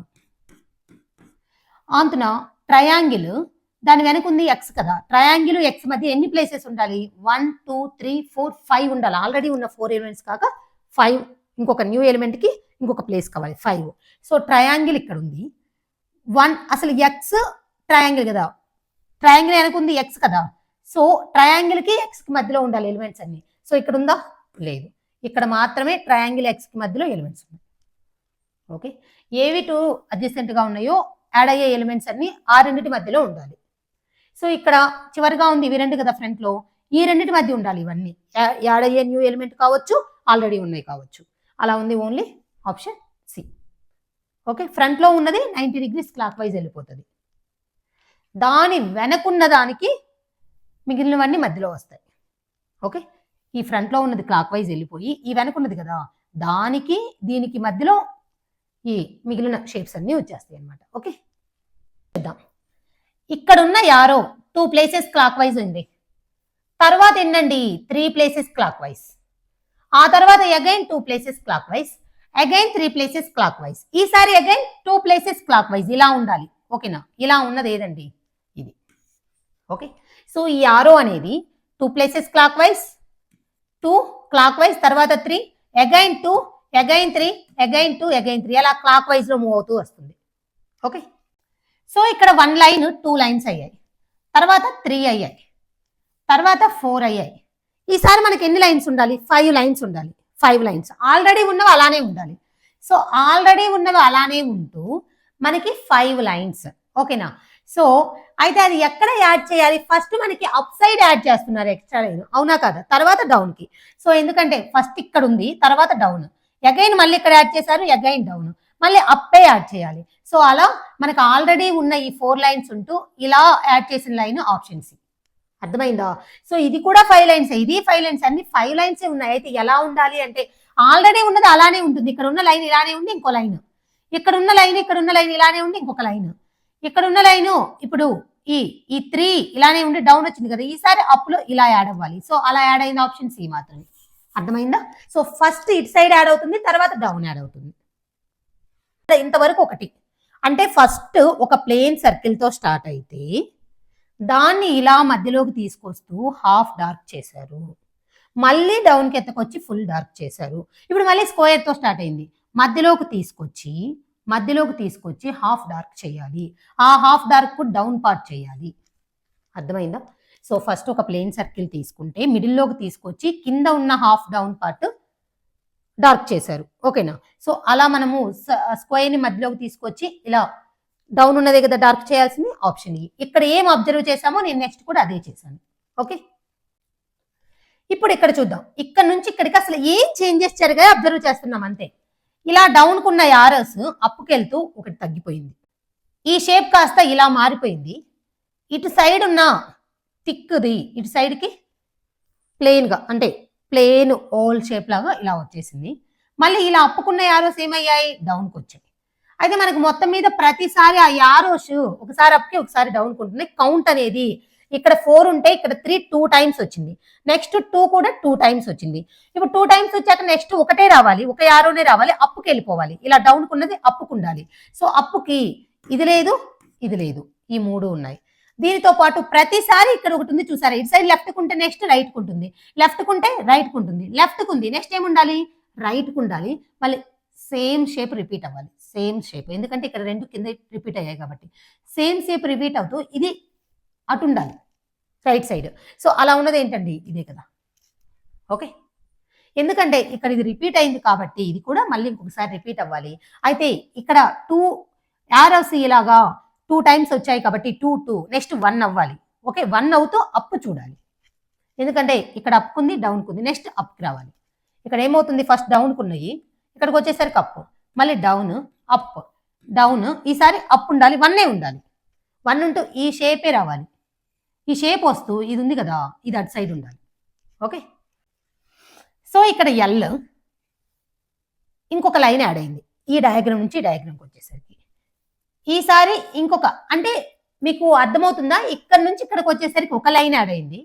అంతున ట్రయాంగిల్ దాని వెనక ఉంది ఎక్స్ కదా, ట్రయాంగిల్ ఎక్స్ మధ్య ఎన్ని ప్లేసెస్ ఉండాలి, 1 2 3 4 5 ఉండాలి. ఆల్రెడీ ఉన్న 4 ఎలిమెంట్స్ కాక 5, ఇంకొక న్యూ ఎలిమెంట్కి ఇంకొక ప్లేస్ కావాలి 5. సో ట్రయాంగిల్ ఇక్కడ ఉంది 1, అసలు ఎక్స్ ట్రయాంగిల్ కదా, ట్రయాంగిల్ వెనక ఉంది ఎక్స్ కదా. సో ట్రయాంగిల్కి ఎక్స్కి మధ్యలో ఉండాలి ఎలిమెంట్స్ అన్ని. సో ఇక్కడ ఉందా, లేదు, ఇక్కడ మాత్రమే ట్రయాంగిల్ ఎక్స్కి మధ్యలో ఎలిమెంట్స్ ఉన్నాయి. ఓకే, ఏవి 2 అడ్జసెంట్గా ఉన్నాయో యాడ్ అయ్యే ఎలిమెంట్స్ అన్ని ఆ రెండింటి మధ్యలో ఉండాలి. సో ఇక్కడ చివరిగా ఉంది ఇవి 2 కదా ఫ్రంట్లో, ఈ రెండింటి మధ్య ఉండాలి. ఇవన్నీ యాడ్ అయ్యే న్యూ ఎలిమెంట్ కావచ్చు, ఆల్రెడీ ఉన్నాయి కావచ్చు. అలా ఉంది ఓన్లీ ఆప్షన్ సి. ఓకే, ఫ్రంట్లో ఉన్నది 90 డిగ్రీస్ క్లాక్ వైజ్ వెళ్ళిపోతుంది, దాని వెనకున్న దానికి మిగిలినవన్నీ మధ్యలో వస్తాయి. ఓకే, ఈ ఫ్రంట్లో ఉన్నది క్లాక్ వైజ్ వెళ్ళిపోయి ఈ వెనకున్నది కదా దానికి దీనికి మధ్యలో ఈ మిగిలిన షేప్స్ అన్నీ వచ్చేస్తాయి అన్నమాట. ఓకే, చూద్దాం. ఇక్కడున్న యారో 2 ప్లేసెస్ క్లాక్ వైజ్ ఉంది, తర్వాత ఏంటండి 3 ప్లేసెస్ క్లాక్ వైజ్, ఆ తర్వాత again 2 places clock wise, again 3 places clock wise, ఈసారి అగైన్ 2 ప్లేసెస్ క్లాక్ వైజ్. ఇలా ఉండాలి. ఓకేనా, ఇలా ఉన్నది ఏదండి ఇది. ఓకే, సో ఈ యారో అనేది 2 places clock wise, 2 clock wise, తర్వాత 3, అగైన్ 2, అగైన్ 3, అగైన్ 2, అగైన్ 3, అలా క్లాక్ వైజ్లో మూవ్ అవుతూ వస్తుంది. ఓకే, సో ఇక్కడ 1 లైన్ 2 లైన్స్ అయ్యాయి, తర్వాత 3 అయ్యాయి, తర్వాత 4 అయ్యాయి. ఈసారి మనకి ఎన్ని లైన్స్ ఉండాలి, 5 లైన్స్ ఉండాలి. 5 లైన్స్ ఆల్రెడీ ఉన్నవి అలానే ఉండాలి. సో ఆల్రెడీ ఉన్నవి అలానే ఉంటూ మనకి 5 లైన్స్. ఓకేనా, సో అయితే అది ఎక్కడ యాడ్ చేయాలి, ఫస్ట్ మనకి అప్ సైడ్ యాడ్ చేస్తున్నారు ఎక్స్ట్రా లైన్, అవునా కదా, తర్వాత డౌన్కి. సో ఎందుకంటే ఫస్ట్ ఇక్కడ ఉంది, తర్వాత డౌన్, అగైన్ మళ్ళీ ఇక్కడ యాడ్ చేశారు, అగైన్ డౌన్, మళ్ళీ అప్పే యాడ్ చేయాలి. సో అలా మనకు ఆల్రెడీ ఉన్న ఈ 4 లైన్స్ ఉంటూ ఇలా యాడ్ చేసిన లైన్ ఆప్షన్ సి. అర్థమైందా? సో ఇది కూడా 5 లైన్స్, ఇది 5 లైన్స్, అన్ని 5 లైన్స్ ఉన్నాయి. అయితే ఎలా ఉండాలి అంటే ఆల్రెడీ ఉన్నది అలానే ఉంటుంది. ఇక్కడ ఉన్న లైన్ ఇలానే ఉండి ఇంకో లైన్, ఇక్కడ ఉన్న లైన్ ఇలానే ఉండి ఇంకొక లైన్, ఇక్కడ ఉన్న లైన్ ఇప్పుడు ఈ 3 ఇలానే ఉండి డౌన్ వచ్చింది కదా, ఈసారి అప్ లో ఇలా యాడ్ అవ్వాలి. సో అలా యాడ్ అయిన ఆప్షన్ సి మాత్రమే. అర్థమైందా? సో ఫస్ట్ ఇటు సైడ్ యాడ్ అవుతుంది, తర్వాత డౌన్ యాడ్ అవుతుంది. ఇంతవరకు ఒకటి. అంటే ఫస్ట్ ఒక ప్లేన్ సర్కిల్ తో స్టార్ట్ అయితే దాన్ని ఇలా మధ్యలోకి తీసుకొస్తూ హాఫ్ డార్క్ చేశారు, మళ్ళీ డౌన్కి ఎత్తకొచ్చి ఫుల్ డార్క్ చేశారు. ఇప్పుడు మళ్ళీ స్క్వేర్ తో స్టార్ట్ అయింది, మధ్యలోకి తీసుకొచ్చి హాఫ్ డార్క్ చేయాలి, ఆ హాఫ్ డార్క్ డౌన్ పార్ట్ చేయాలి. అర్థమైందా? సో ఫస్ట్ ఒక ప్లేన్ సర్కిల్ తీసుకుంటే మిడిల్లోకి తీసుకొచ్చి కింద ఉన్న హాఫ్ డౌన్ పార్ట్ డార్క్ చేశారు. ఓకేనా? సో అలా మనము స్క్వేర్ని మధ్యలోకి తీసుకొచ్చి ఇలా డౌన్ ఉన్నదే కదా డార్క్ చేయాల్సింది, ఆప్షన్ ఈ. ఇక్కడ ఏం అబ్జర్వ్ చేసామో నేను నెక్స్ట్ కూడా అదే చేశాను. ఓకే, ఇప్పుడు ఇక్కడ చూద్దాం. ఇక్కడ నుంచి ఇక్కడికి అసలు ఏం చేంజెస్ జరిగాయో అబ్జర్వ్ చేస్తున్నాం అంతే. ఇలా డౌన్కున్న యారోస్ అప్పుకెళ్తూ ఒకటి తగ్గిపోయింది, ఈ షేప్ కాస్త ఇలా మారిపోయింది, ఇటు సైడ్ ఉన్న థిక్ది ఇటు సైడ్కి ప్లెయిన్గా అంటే ప్లేన్ ఓల్ షేప్ లాగా ఇలా వచ్చేసింది. మళ్ళీ ఇలా అప్పుకున్న యారోస్ ఏమయ్యాయి, డౌన్కి వచ్చాయి. అయితే మనకు మొత్తం మీద ప్రతిసారి ఆ యారోస్ ఒకసారి అప్కి ఒకసారి డౌన్కి ఉంటుంది. కౌంట్ అనేది ఇక్కడ 4 ఉంటే ఇక్కడ 3 2 టైమ్స్ వచ్చింది, నెక్స్ట్ 2 కూడా 2 టైమ్స్ వచ్చింది. ఇప్పుడు 2 టైమ్స్ వచ్చాక నెక్స్ట్ ఒకటే రావాలి, ఒక యారోనే రావాలి, అప్పుకి వెళ్ళిపోవాలి. ఇలా డౌన్కి ఉన్నది అప్పుకు ఉండాలి. సో అప్పుకి ఇది లేదు, ఇది లేదు, ఈ 3 ఉన్నాయి. దీనితో పాటు ప్రతిసారి ఇక్కడ ఒకటి ఉంది చూసారా, ఇటు సైడ్ లెఫ్ట్కి ఉంటే నెక్స్ట్ రైట్కి ఉంటుంది, లెఫ్ట్కి ఉంటే రైట్కి ఉంటుంది, లెఫ్ట్కి ఉంది నెక్స్ట్ ఏముండాలి, రైట్కి ఉండాలి. మళ్ళీ సేమ్ షేప్ రిపీట్ అవ్వాలి, సేమ్ షేప్, ఎందుకంటే ఇక్కడ 2 కింద రిపీట్ అయ్యాయి కాబట్టి సేమ్ షేప్ రిపీట్ అవుతూ ఇది అటు ఉండాలి, రైట్ సైడ్. సో అలా ఉన్నది ఏంటండి, ఇదే కదా. ఓకే, ఎందుకంటే ఇక్కడ ఇది రిపీట్ అయింది కాబట్టి ఇది కూడా మళ్ళీ ఇంకొకసారి రిపీట్ అవ్వాలి. అయితే ఇక్కడ 2 యారోస్ ఇలాగా 2 టైమ్స్ వచ్చాయి కాబట్టి 2 2 నెక్స్ట్ 1 అవ్వాలి. ఓకే, 1 అవుతూ అప్పు చూడాలి, ఎందుకంటే ఇక్కడ అప్పుకుంది డౌన్కుంది, నెక్స్ట్ అప్కి రావాలి. ఇక్కడ ఏమవుతుంది, ఫస్ట్ డౌన్కు ఉన్నాయి, ఇక్కడికి వచ్చేసరికి అప్పు, మళ్ళీ డౌన్ అప్ డౌన్, ఈసారి అప్ ఉండాలి, 1 ఉండాలి, 1 ఉంటూ ఈ షేపే రావాలి. ఈ షేప్ వస్తూ ఇది ఉంది కదా, ఇది అటు సైడ్ ఉండాలి. ఓకే, సో ఇక్కడ ఎల్ ఇంకొక లైన్ యాడ్ అయింది ఈ డయాగ్రామ్ నుంచి డయాగ్రామ్కి వచ్చేసరికి. ఈసారి ఇంకొక, అంటే మీకు అర్థమవుతుందా, ఇక్కడ నుంచి ఇక్కడికి వచ్చేసరికి ఒక లైన్ యాడ్ అయింది,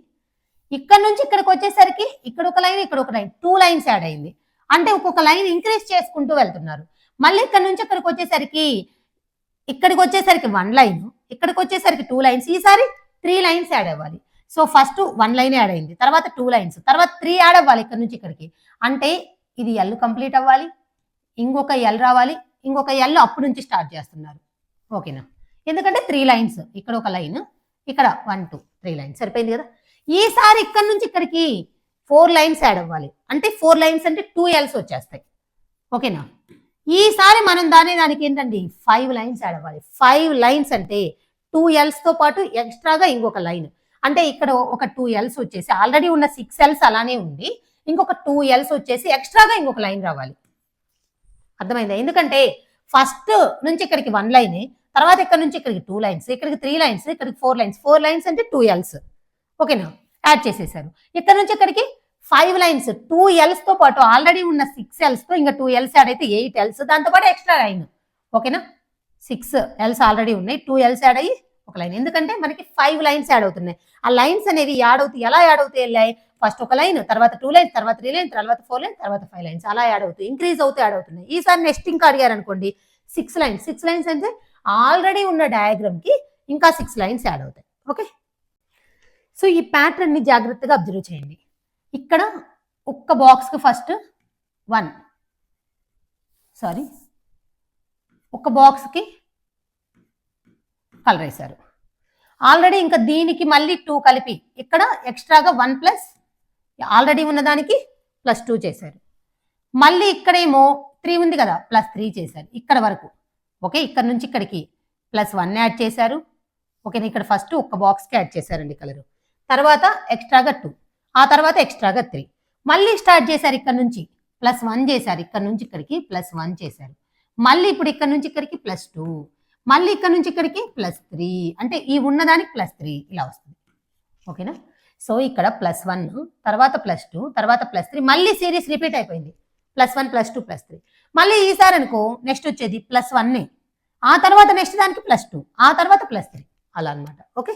ఇక్కడ నుంచి ఇక్కడికి వచ్చేసరికి ఇక్కడ ఒక లైన్, ఇక్కడ ఒక లైన్, 2 లైన్స్ యాడ్ అయింది. అంటే ఒక్కొక్క లైన్ ఇంక్రీజ్ చేసుకుంటూ వెళ్తున్నారు. మళ్ళీ ఇక్కడ నుంచి ఇక్కడికి వచ్చేసరికి 1 లైన్, ఇక్కడికి వచ్చేసరికి 2 లైన్స్, ఈసారి 3 లైన్స్ యాడ్ అవ్వాలి. సో ఫస్ట్ 1 లైన్ యాడ్ అయింది, తర్వాత 2 లైన్స్, తర్వాత 3 యాడ్ అవ్వాలి ఇక్కడ నుంచి ఇక్కడికి. అంటే ఇది ఎల్ కంప్లీట్ అవ్వాలి, ఇంకొక ఎల్ రావాలి, ఇంకొక ఎల్ అప్పుడు నుంచి స్టార్ట్ చేస్తున్నారు. ఓకేనా, ఎందుకంటే 3 లైన్స్, ఇక్కడ ఒక లైన్, ఇక్కడ 1 2 3 లైన్స్ సరిపోయింది కదా. ఈసారి ఇక్కడ నుంచి ఇక్కడికి 4 లైన్స్ యాడ్ అవ్వాలి, అంటే 4 లైన్స్ అంటే 2 ఎల్స్ వచ్చేస్తాయి. ఓకేనా, ఈసారి మనం దానికి ఏంటండి 5 లైన్స్ యాడ్ అవ్వాలి. 5 లైన్స్ అంటే 2 ఎల్స్తో పాటు ఎక్స్ట్రాగా ఇంకొక లైన్, అంటే ఇక్కడ ఒక 2 ఎల్స్ వచ్చేసి ఆల్రెడీ ఉన్న 6 ఎల్స్ అలానే ఉంది, ఇంకొక 2 ఎల్స్ వచ్చేసి ఎక్స్ట్రాగా ఇంకొక లైన్ రావాలి. అర్థమైందా, ఎందుకంటే ఫస్ట్ నుంచి ఇక్కడికి 1 లైన్, తర్వాత ఇక్కడ నుంచి ఇక్కడికి 2 లైన్స్, ఇక్కడికి 3 లైన్స్, ఇక్కడికి 4 లైన్స్, 4 లైన్స్ అంటే 2 ఎల్స్. ఓకేనా, యాడ్ చేసేసారు. ఇక్కడ నుంచి ఇక్కడికి 5 లైన్స్, 2 ఎల్స్తో పాటు ఆల్రెడీ ఉన్న 6 ఎల్స్తో ఇంకా 2 ఎల్స్ యాడ్ అయితే 8 ఎల్స్, దాంతోపాటు ఎక్స్ట్రా లైన్. ఓకేనా, 6 ఎల్స్ ఆల్రెడీ ఉన్నాయి, 2 ఎల్స్ యాడ్ అయ్యి ఒక లైన్, ఎందుకంటే మనకి 5 లైన్స్ యాడ్ అవుతున్నాయి. ఆ లైన్స్ అనేవి ఎలా యాడ్ అవుతాయి వెళ్ళాయి, ఫస్ట్ ఒక లైన్, తర్వాత 2 లైన్స్, తర్వాత 3 లైన్స్, తర్వాత 4 లైన్స్, తర్వాత 5 లైన్స్, అలా యాడ్ అవుతాయి, ఇంక్రీజ్ అవుతూ యాడ్ అవుతున్నాయి. ఈసారి నెక్స్ట్ ఇంకా అడిగారు అనుకోండి 6 లైన్స్, 6 లైన్స్ అంటే ఆల్రెడీ ఉన్న డయాగ్రామ్కి ఇంకా 6 లైన్స్ యాడ్ అవుతాయి. ఓకే, సో ఈ ప్యాటర్న్ ని జాగ్రత్తగా అబ్జర్వ్ చేయండి. ఇక్కడ ఒక్క బాక్స్కి ఫస్ట్ 1, ఒక బాక్స్కి కలర్ వేశారు ఆల్రెడీ, ఇంకా దీనికి మళ్ళీ 2 కలిపి ఇక్కడ ఎక్స్ట్రాగా 1 ప్లస్ ఆల్రెడీ ఉన్నదానికి +2 చేశారు. మళ్ళీ ఇక్కడేమో 3 ఉంది కదా, +3 చేశారు ఇక్కడ వరకు. ఓకే, ఇక్కడ నుంచి ఇక్కడికి +1 యాడ్ చేశారు. ఓకేనా, ఇక్కడ ఫస్ట్ ఒక్క బాక్స్కి యాడ్ చేశారండి కలరు, తర్వాత ఎక్స్ట్రాగా 2, ఆ తర్వాత ఎక్స్ట్రాగా 3, మళ్ళీ స్టార్ట్ చేశారు ఇక్కడ నుంచి +1 చేశారు, ఇక్కడ నుంచి ఇక్కడికి +1 చేశారు. మళ్ళీ ఇప్పుడు ఇక్కడ నుంచి ఇక్కడికి +2, మళ్ళీ ఇక్కడ నుంచి ఇక్కడికి +3, అంటే ఈ ఉన్నదానికి +3 ఇలా వస్తుంది. ఓకేనా? సో ఇక్కడ +1 తర్వాత +2 తర్వాత +3, మళ్ళీ సిరీస్ రిపీట్ అయిపోయింది. +1 +2 +3, మళ్ళీ ఈసారి అనుకో నెక్స్ట్ వచ్చేది +1, ఆ తర్వాత నెక్స్ట్ దానికి +2, ఆ తర్వాత +3, అలా అనమాట. ఓకే,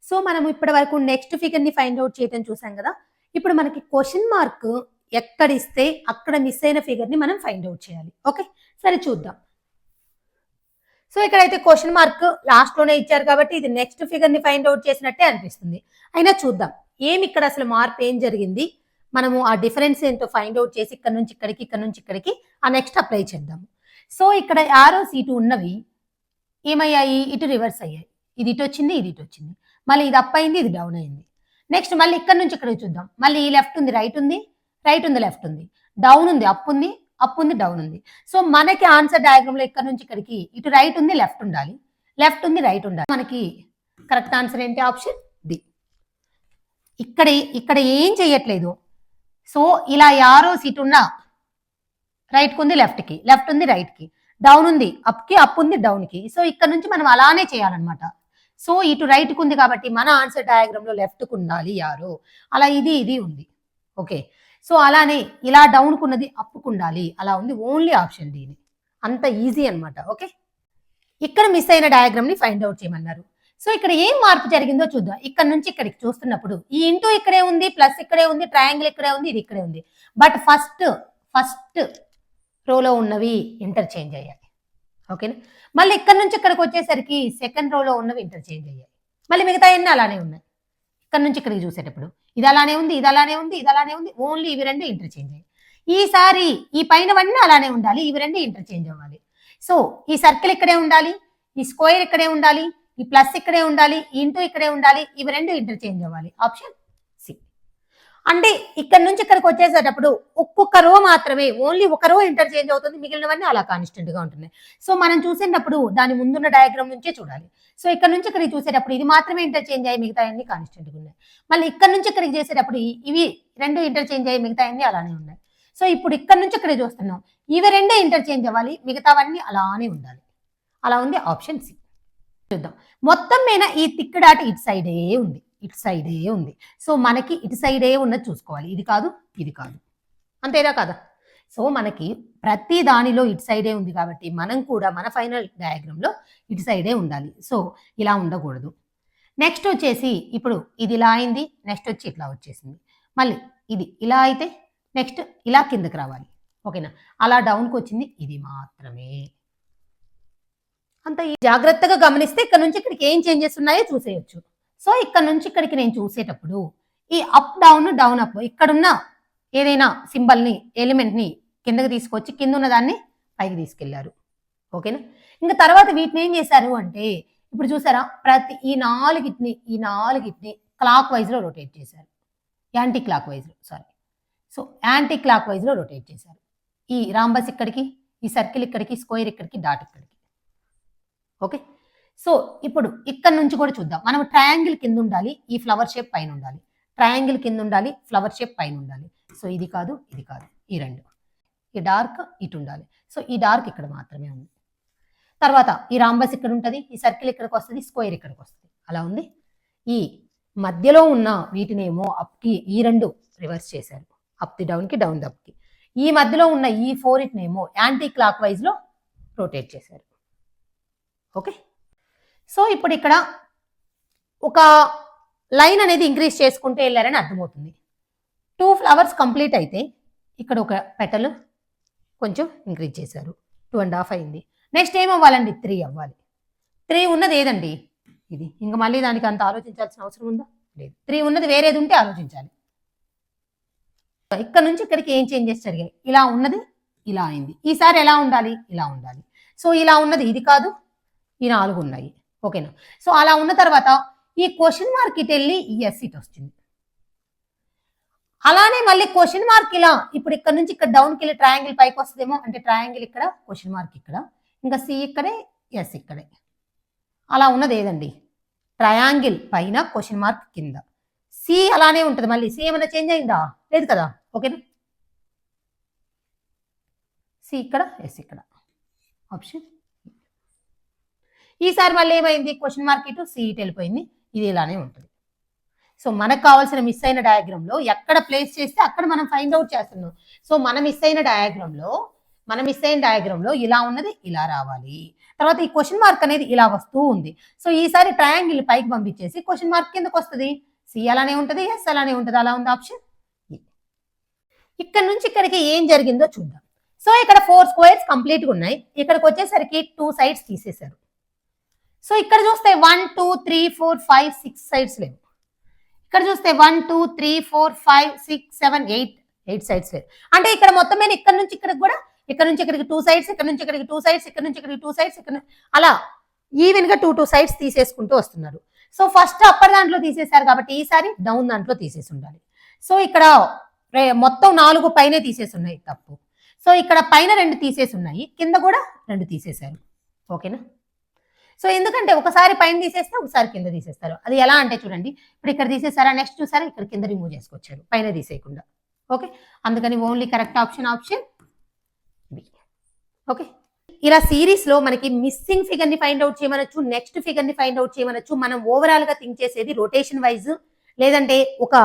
సో మనం ఇప్పటి వరకు నెక్స్ట్ ఫిగర్ని ఫైండ్ అవుట్ చేయడం చూసాం కదా. ఇప్పుడు మనకి క్వశ్చన్ మార్క్ ఎక్కడ ఇస్తే అక్కడ మిస్ అయిన ఫిగర్ని మనం ఫైండ్ అవుట్ చేయాలి. ఓకే, సరే చూద్దాం. సో ఇక్కడైతే క్వశ్చన్ మార్క్ లాస్ట్లోనే ఇచ్చారు కాబట్టి ఇది నెక్స్ట్ ఫిగర్ని ఫైండ్ అవుట్ చేసినట్టే అనిపిస్తుంది. అయినా చూద్దాం ఏమి ఇక్కడ అసలు మార్పు ఏం జరిగింది, మనము ఆ డిఫరెన్స్ ఏంటో ఫైండ్ అవుట్ చేసి ఇక్కడ నుంచి ఇక్కడికి ఇక్కడ నుంచి ఇక్కడికి ఆ నెక్స్ట్ అప్లై చేద్దాము. సో ఇక్కడ ఆరోస్ ఇటు ఉన్నవి ఏమయ్యాయి, ఇటు రివర్స్ అయ్యాయి. ఇది ఇటు వచ్చింది, ఇది ఇటు వచ్చింది, మళ్ళీ ఇది అప్ అయింది, ఇది డౌన్ అయింది. నెక్స్ట్ మళ్ళీ ఇక్కడ నుంచి ఇక్కడికి చూద్దాం. మళ్ళీ ఈ లెఫ్ట్ ఉంది, రైట్ ఉంది, రైట్ ఉంది, లెఫ్ట్ ఉంది, డౌన్ ఉంది, అప్ ఉంది, అప్ ఉంది, డౌన్ ఉంది. సో మనకి ఆన్సర్ డయాగ్రామ్ లో ఇక్కడ నుంచి ఇక్కడికి ఇటు రైట్ ఉంది, లెఫ్ట్ ఉండాలి, లెఫ్ట్ ఉంది, రైట్ ఉండాలి. మనకి కరెక్ట్ ఆన్సర్ ఏంటి, ఆప్షన్ డి. ఇక్కడ ఏం చేయట్లేదు. సో ఇలా యారోస్ ఇటు ఉన్న రైట్ కు ఉంది, లెఫ్ట్ కి, లెఫ్ట్ ఉంది, రైట్ కి, డౌన్ ఉంది, అప్ కి, అప్ ఉంది, డౌన్ కి. సో ఇక్కడ నుంచి మనం అలానే చేయాలన్నమాట. సో ఇటు రైట్ కు ఉంది కాబట్టి మన ఆన్సర్ డయాగ్రామ్ లో లెఫ్ట్ కు ఉండాలి యారో, అలా ఇది ఉంది. ఓకే, సో అలానే ఇలా డౌన్ కున్నది అప్పుకు ఉండాలి, అలా ఉంది. ఓన్లీ ఆప్షన్ డీని, అంత ఈజీ అనమాట. ఓకే, ఇక్కడ మిస్ అయిన డయాగ్రామ్ ని ఫైండ్ అవుట్ చేయమన్నారు. సో ఇక్కడ ఏం మార్పు జరిగిందో చూద్దాం. ఇక్కడ నుంచి ఇక్కడికి చూస్తున్నప్పుడు ఈ ఇంటూ ఇక్కడే ఉంది, ప్లస్ ఇక్కడే ఉంది, ట్రయాంగిల్ ఇక్కడే ఉంది, ఇది ఇక్కడే ఉంది. బట్ ఫస్ట్ రోలో ఉన్నవి ఇంటర్చేంజ్ అయ్యాయి. ఓకేనా, మళ్ళీ ఇక్కడ నుంచి ఇక్కడికి వచ్చేసరికి సెకండ్ రోలో ఉన్నవి ఇంటర్చేంజ్ అయ్యాయి. మళ్ళీ మిగతా అన్నీ అలానే ఉన్నాయి. ఇక్కడ నుంచి ఇక్కడికి చూసేటప్పుడు ఇది అలానే ఉంది, ఇది అలానే ఉంది, ఇది అలానే ఉంది, ఓన్లీ ఇవి రెండు ఇంటర్చేంజ్ అయ్యాయి. ఈసారి ఈ పైనవన్నీ అలానే ఉండాలి, ఇవి రెండు ఇంటర్చేంజ్ అవ్వాలి. సో ఈ సర్కిల్ ఇక్కడే ఉండాలి, ఈ స్క్వేర్ ఇక్కడే ఉండాలి, ఈ ప్లస్ ఇక్కడే ఉండాలి, ఈ ఇంటూ ఇక్కడే ఉండాలి, ఇవి రెండు ఇంటర్చేంజ్ అవ్వాలి. Option C. అంటే ఇక్కడ నుంచి ఇక్కడికి వచ్చేసేటప్పుడు ఒక్కొక్క రో మాత్రమే, ఓన్లీ ఒక రో ఇంటర్చేంజ్ అవుతుంది, మిగిలినవన్నీ అలా కాన్స్టెంట్ గా ఉంటున్నాయి. సో మనం చూసేటప్పుడు దాని ముందున్న డయాగ్రామ్ నుంచే చూడాలి. సో ఇక్కడ నుంచి ఇక్కడికి చూసేటప్పుడు ఇది మాత్రమే ఇంటర్చేంజ్ అయ్యి మిగతా అన్ని కాన్స్టెంట్ గా ఉన్నాయి. మళ్ళీ ఇక్కడ నుంచి ఇక్కడికి చేసేటప్పుడు ఇవి రెండు ఇంటర్చేంజ్ అయ్యి మిగతా అన్ని అలానే ఉన్నాయి. సో ఇప్పుడు ఇక్కడ నుంచి ఇక్కడికి చూస్తున్నాం, ఇవి రెండే ఇంటర్చేంజ్ అవ్వాలి, మిగతావన్నీ అలానే ఉండాలి. అలా ఉంది, ఆప్షన్ సి. చూద్దాం. మొత్తం మీద ఈ తిక్కు డాట్ ఇటు సైడే ఉంది, ఇటు సైడే ఉంది. సో మనకి ఇటు సైడే ఉన్నది చూసుకోవాలి, ఇది కాదు, ఇది కాదు, అంతేనా కదా. సో మనకి ప్రతి దానిలో ఇటు సైడే ఉంది కాబట్టి మనం కూడా మన ఫైనల్ డయాగ్రామ్లో ఇటు సైడే ఉండాలి. సో ఇలా ఉండకూడదు. నెక్స్ట్ వచ్చేసి ఇప్పుడు ఇది ఇలా అయింది, నెక్స్ట్ వచ్చి ఇట్లా వచ్చేసింది, మళ్ళీ ఇది ఇలా అయితే నెక్స్ట్ ఇలా కిందకి రావాలి. ఓకేనా, అలా డౌన్కి వచ్చింది, ఇది మాత్రమే. అంత జాగ్రత్తగా గమనిస్తే ఇక్కడ నుంచి ఇక్కడికి ఏం చేంజెస్ ఉన్నాయో చూసేయచ్చు. సో ఇక్కడ నుంచి ఇక్కడికి నేను చూసేటప్పుడు ఈ అప్ డౌన్, డౌన్ అప్, ఇక్కడున్న ఏదైనా సింబల్ని, ఎలిమెంట్ని కిందకి తీసుకొచ్చి కింద ఉన్న దాన్ని పైకి తీసుకెళ్లారు. ఓకేనా, ఇంకా తర్వాత వీటిని ఏం చేశారు అంటే ఇప్పుడు చూసారా, ప్రతి ఈ నాలుగిటిని క్లాక్ వైజ్లో రొటేట్ చేశారు, యాంటీ క్లాక్ వైజ్లో, సారీ. సో యాంటీ క్లాక్ వైజ్లో రొటేట్ చేశారు. ఈ రాంబస్ ఇక్కడికి, ఈ సర్కిల్ ఇక్కడికి, స్క్వేర్ ఇక్కడికి, డాట్ ఇక్కడికి. ఓకే, సో ఇప్పుడు ఇక్కడ నుంచి కూడా చూద్దాం. మనం ట్రయాంగిల్ కింద ఉండాలి, ఈ ఫ్లవర్ షేప్ పైన ఉండాలి, ట్రయాంగిల్ కింద ఉండాలి, ఫ్లవర్ షేప్ పైన ఉండాలి. సో ఇది కాదు, ఇది కాదు, ఈ రెండు. ఈ డార్క్ ఇటు ఉండాలి. సో ఈ డార్క్ ఇక్కడ మాత్రమే ఉంది. తర్వాత ఈ రాంబస్ ఇక్కడ ఉంటుంది, ఈ సర్కిల్ ఇక్కడికి వస్తుంది, స్క్వేర్ ఇక్కడికి వస్తుంది, అలా ఉంది. ఈ మధ్యలో ఉన్న వీటినేమో అప్కి ఈ రెండు రివర్స్ చేశారు, అప్ ది డౌన్కి, డౌన్ ది అప్కి. ఈ మధ్యలో ఉన్న ఈ ఫోరిట్నేమో యాంటీ క్లాక్ వైజ్లో రొటేట్ చేశారు. ఓకే, సో ఇప్పుడు ఇక్కడ ఒక లైన్ అనేది ఇంక్రీజ్ చేసుకుంటూ వెళ్ళారని అర్థమవుతుంది. 2 ఫ్లవర్స్ కంప్లీట్ అయితే ఇక్కడ ఒక పెటల్ కొంచెం ఇంక్రీజ్ చేశారు, 2.5 అయింది. నెక్స్ట్ ఏమవ్వాలండి, 3 అవ్వాలి. 3 ఉన్నది ఏదండి, ఇది. ఇంకా మళ్ళీ దానికి అంత ఆలోచించాల్సిన అవసరం ఉందా, లేదు. 3 ఉన్నది వేరేది ఉంటే ఆలోచించాలి. ఇక్కడ నుంచి ఇక్కడికి ఏం చేంజెస్ జరిగాయి, ఇలా ఉన్నది ఇలా అయింది. ఈసారి ఎలా ఉండాలి, ఇలా ఉండాలి. సో ఇలా ఉన్నది ఇది కాదు, ఈ 4 ఉన్నాయి. ఓకేనా, సో అలా ఉన్న తర్వాత ఈ క్వశ్చన్ మార్క్ ఇటు వెళ్ళి ఎస్ ఇటు వస్తుంది. అలానే మళ్ళీ క్వశ్చన్ మార్క్ ఇలా ఇప్పుడు ఇక్కడ నుంచి ఇక్కడ డౌన్కి వెళ్ళి ట్రయాంగిల్ పైకి వస్తుందేమో, అంటే ట్రయాంగిల్ ఇక్కడ, క్వశ్చన్ మార్క్ ఇక్కడ, ఇంకా సి ఇక్కడే, ఎస్ ఇక్కడే. అలా ఉన్నది ఏదండి, ట్రయాంగిల్ పైన, క్వశ్చన్ మార్క్ కింద. సి అలానే ఉంటుంది, మళ్ళీ సి ఏమైనా చేంజ్ అయిందా, లేదు కదా. ఓకేనా, సి ఇక్కడ, ఎస్ ఇక్కడ, ఆప్షన్. ఈసారి మళ్ళీ ఏమైంది, క్వశ్చన్ మార్క్ ఇటు సి ఇటు వెళ్ళిపోయింది. ఇది ఇలానే ఉంటుంది. సో మనకు కావాల్సిన మిస్ అయిన డయాగ్రామ్లో ఎక్కడ ప్లేస్ చేస్తే అక్కడ మనం ఫైండ్ అవుట్ చేస్తున్నాం. సో మన మిస్ అయిన డయాగ్రామ్లో ఇలా ఉన్నది ఇలా రావాలి. తర్వాత ఈ క్వశ్చన్ మార్క్ అనేది ఇలా వస్తూ ఉంది. సో ఈసారి ట్రయాంగిల్ పైకి పంపించేసి క్వశ్చన్ మార్క్ కిందకు వస్తుంది. సి అలానే ఉంటుంది, ఎస్ అలానే ఉంటుంది. అలా ఉంది ఆప్షన్. ఇక్కడ నుంచి ఇక్కడికి ఏం జరిగిందో చూద్దాం. సో ఇక్కడ 4 స్క్వేర్స్ కంప్లీట్గా ఉన్నాయి. ఇక్కడికి వచ్చేసరికి 2 సైడ్స్ తీసేశారు. సో ఇక్కడ చూస్తే 1 2 3 4 5 6 సైడ్స్ లేవు. ఇక్కడ చూస్తే 1 2 3 4 5 6 7 8 సైడ్స్ లేవు. అంటే ఇక్కడ మొత్తం మీద ఇక్కడ నుంచి ఇక్కడికి కూడా, ఇక్కడ నుంచి ఇక్కడికి 2 సైడ్స్, ఇక్కడ నుంచి ఇక్కడికి 2 సైడ్స్, ఇక్కడ నుంచి ఇక్కడికి 2 సైడ్స్, ఇక్కడ అలా ఈవెన్ గా 2 సైడ్స్ తీసేసుకుంటూ వస్తున్నారు. సో ఫస్ట్ అప్పర్ దాంట్లో తీసేశారు కాబట్టి ఈసారి డౌన్ దాంట్లో తీసేసి ఉండాలి. సో ఇక్కడ మొత్తం 4 పైనే తీసేసి ఉన్నాయి, తప్పు. సో ఇక్కడ పైన 2 తీసేసి ఉన్నాయి, కింద కూడా 2 తీసేశారు. ఓకేనా? సో ఎందుకంటే ఒకసారి పైన తీసేస్తే ఒకసారి కింద తీసేస్తారు. అది ఎలా అంటే చూడండి, ఇప్పుడు ఇక్కడ తీసేసారా, నెక్స్ట్ చూసారా ఇక్కడ కింద రిమూవ్ చేసుకొచ్చారు పైన తీసేయకుండా. ఓకే, అందుకని only correct option B. Okay, ఇలా సిరీస్ లో మనకి మిస్సింగ్ ఫిగర్ ని ఫైండ్ అవుట్ చేయమనొచ్చు, నెక్స్ట్ ఫిగర్ ని ఫైండ్ అవుట్ చేయమనొచ్చు. మనం ఓవరాల్ గా థింక్ చేసేది రొటేషన్ వైజ్, లేదంటే ఒక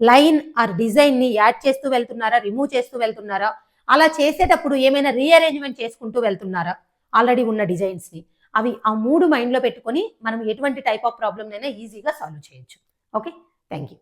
లైన్ ఆర్ డిజైన్ ని యాడ్ చేస్తూ వెళ్తున్నారా, రిమూవ్ చేస్తూ వెళ్తున్నారా, అలా చేసేటప్పుడు ఏమైనా రీఅరేంజ్మెంట్ చేసుకుంటూ వెళ్తున్నారా ఆల్రెడీ ఉన్న డిజైన్స్ ని, అవి ఆ 3 మైండ్ లో పెట్టుకొని మనం ఎటువంటి టైప్ ఆఫ్ ప్రాబ్లమ్ అయినా ఈజీగా సాల్వ్ చేయొచ్చు. Okay, thank you.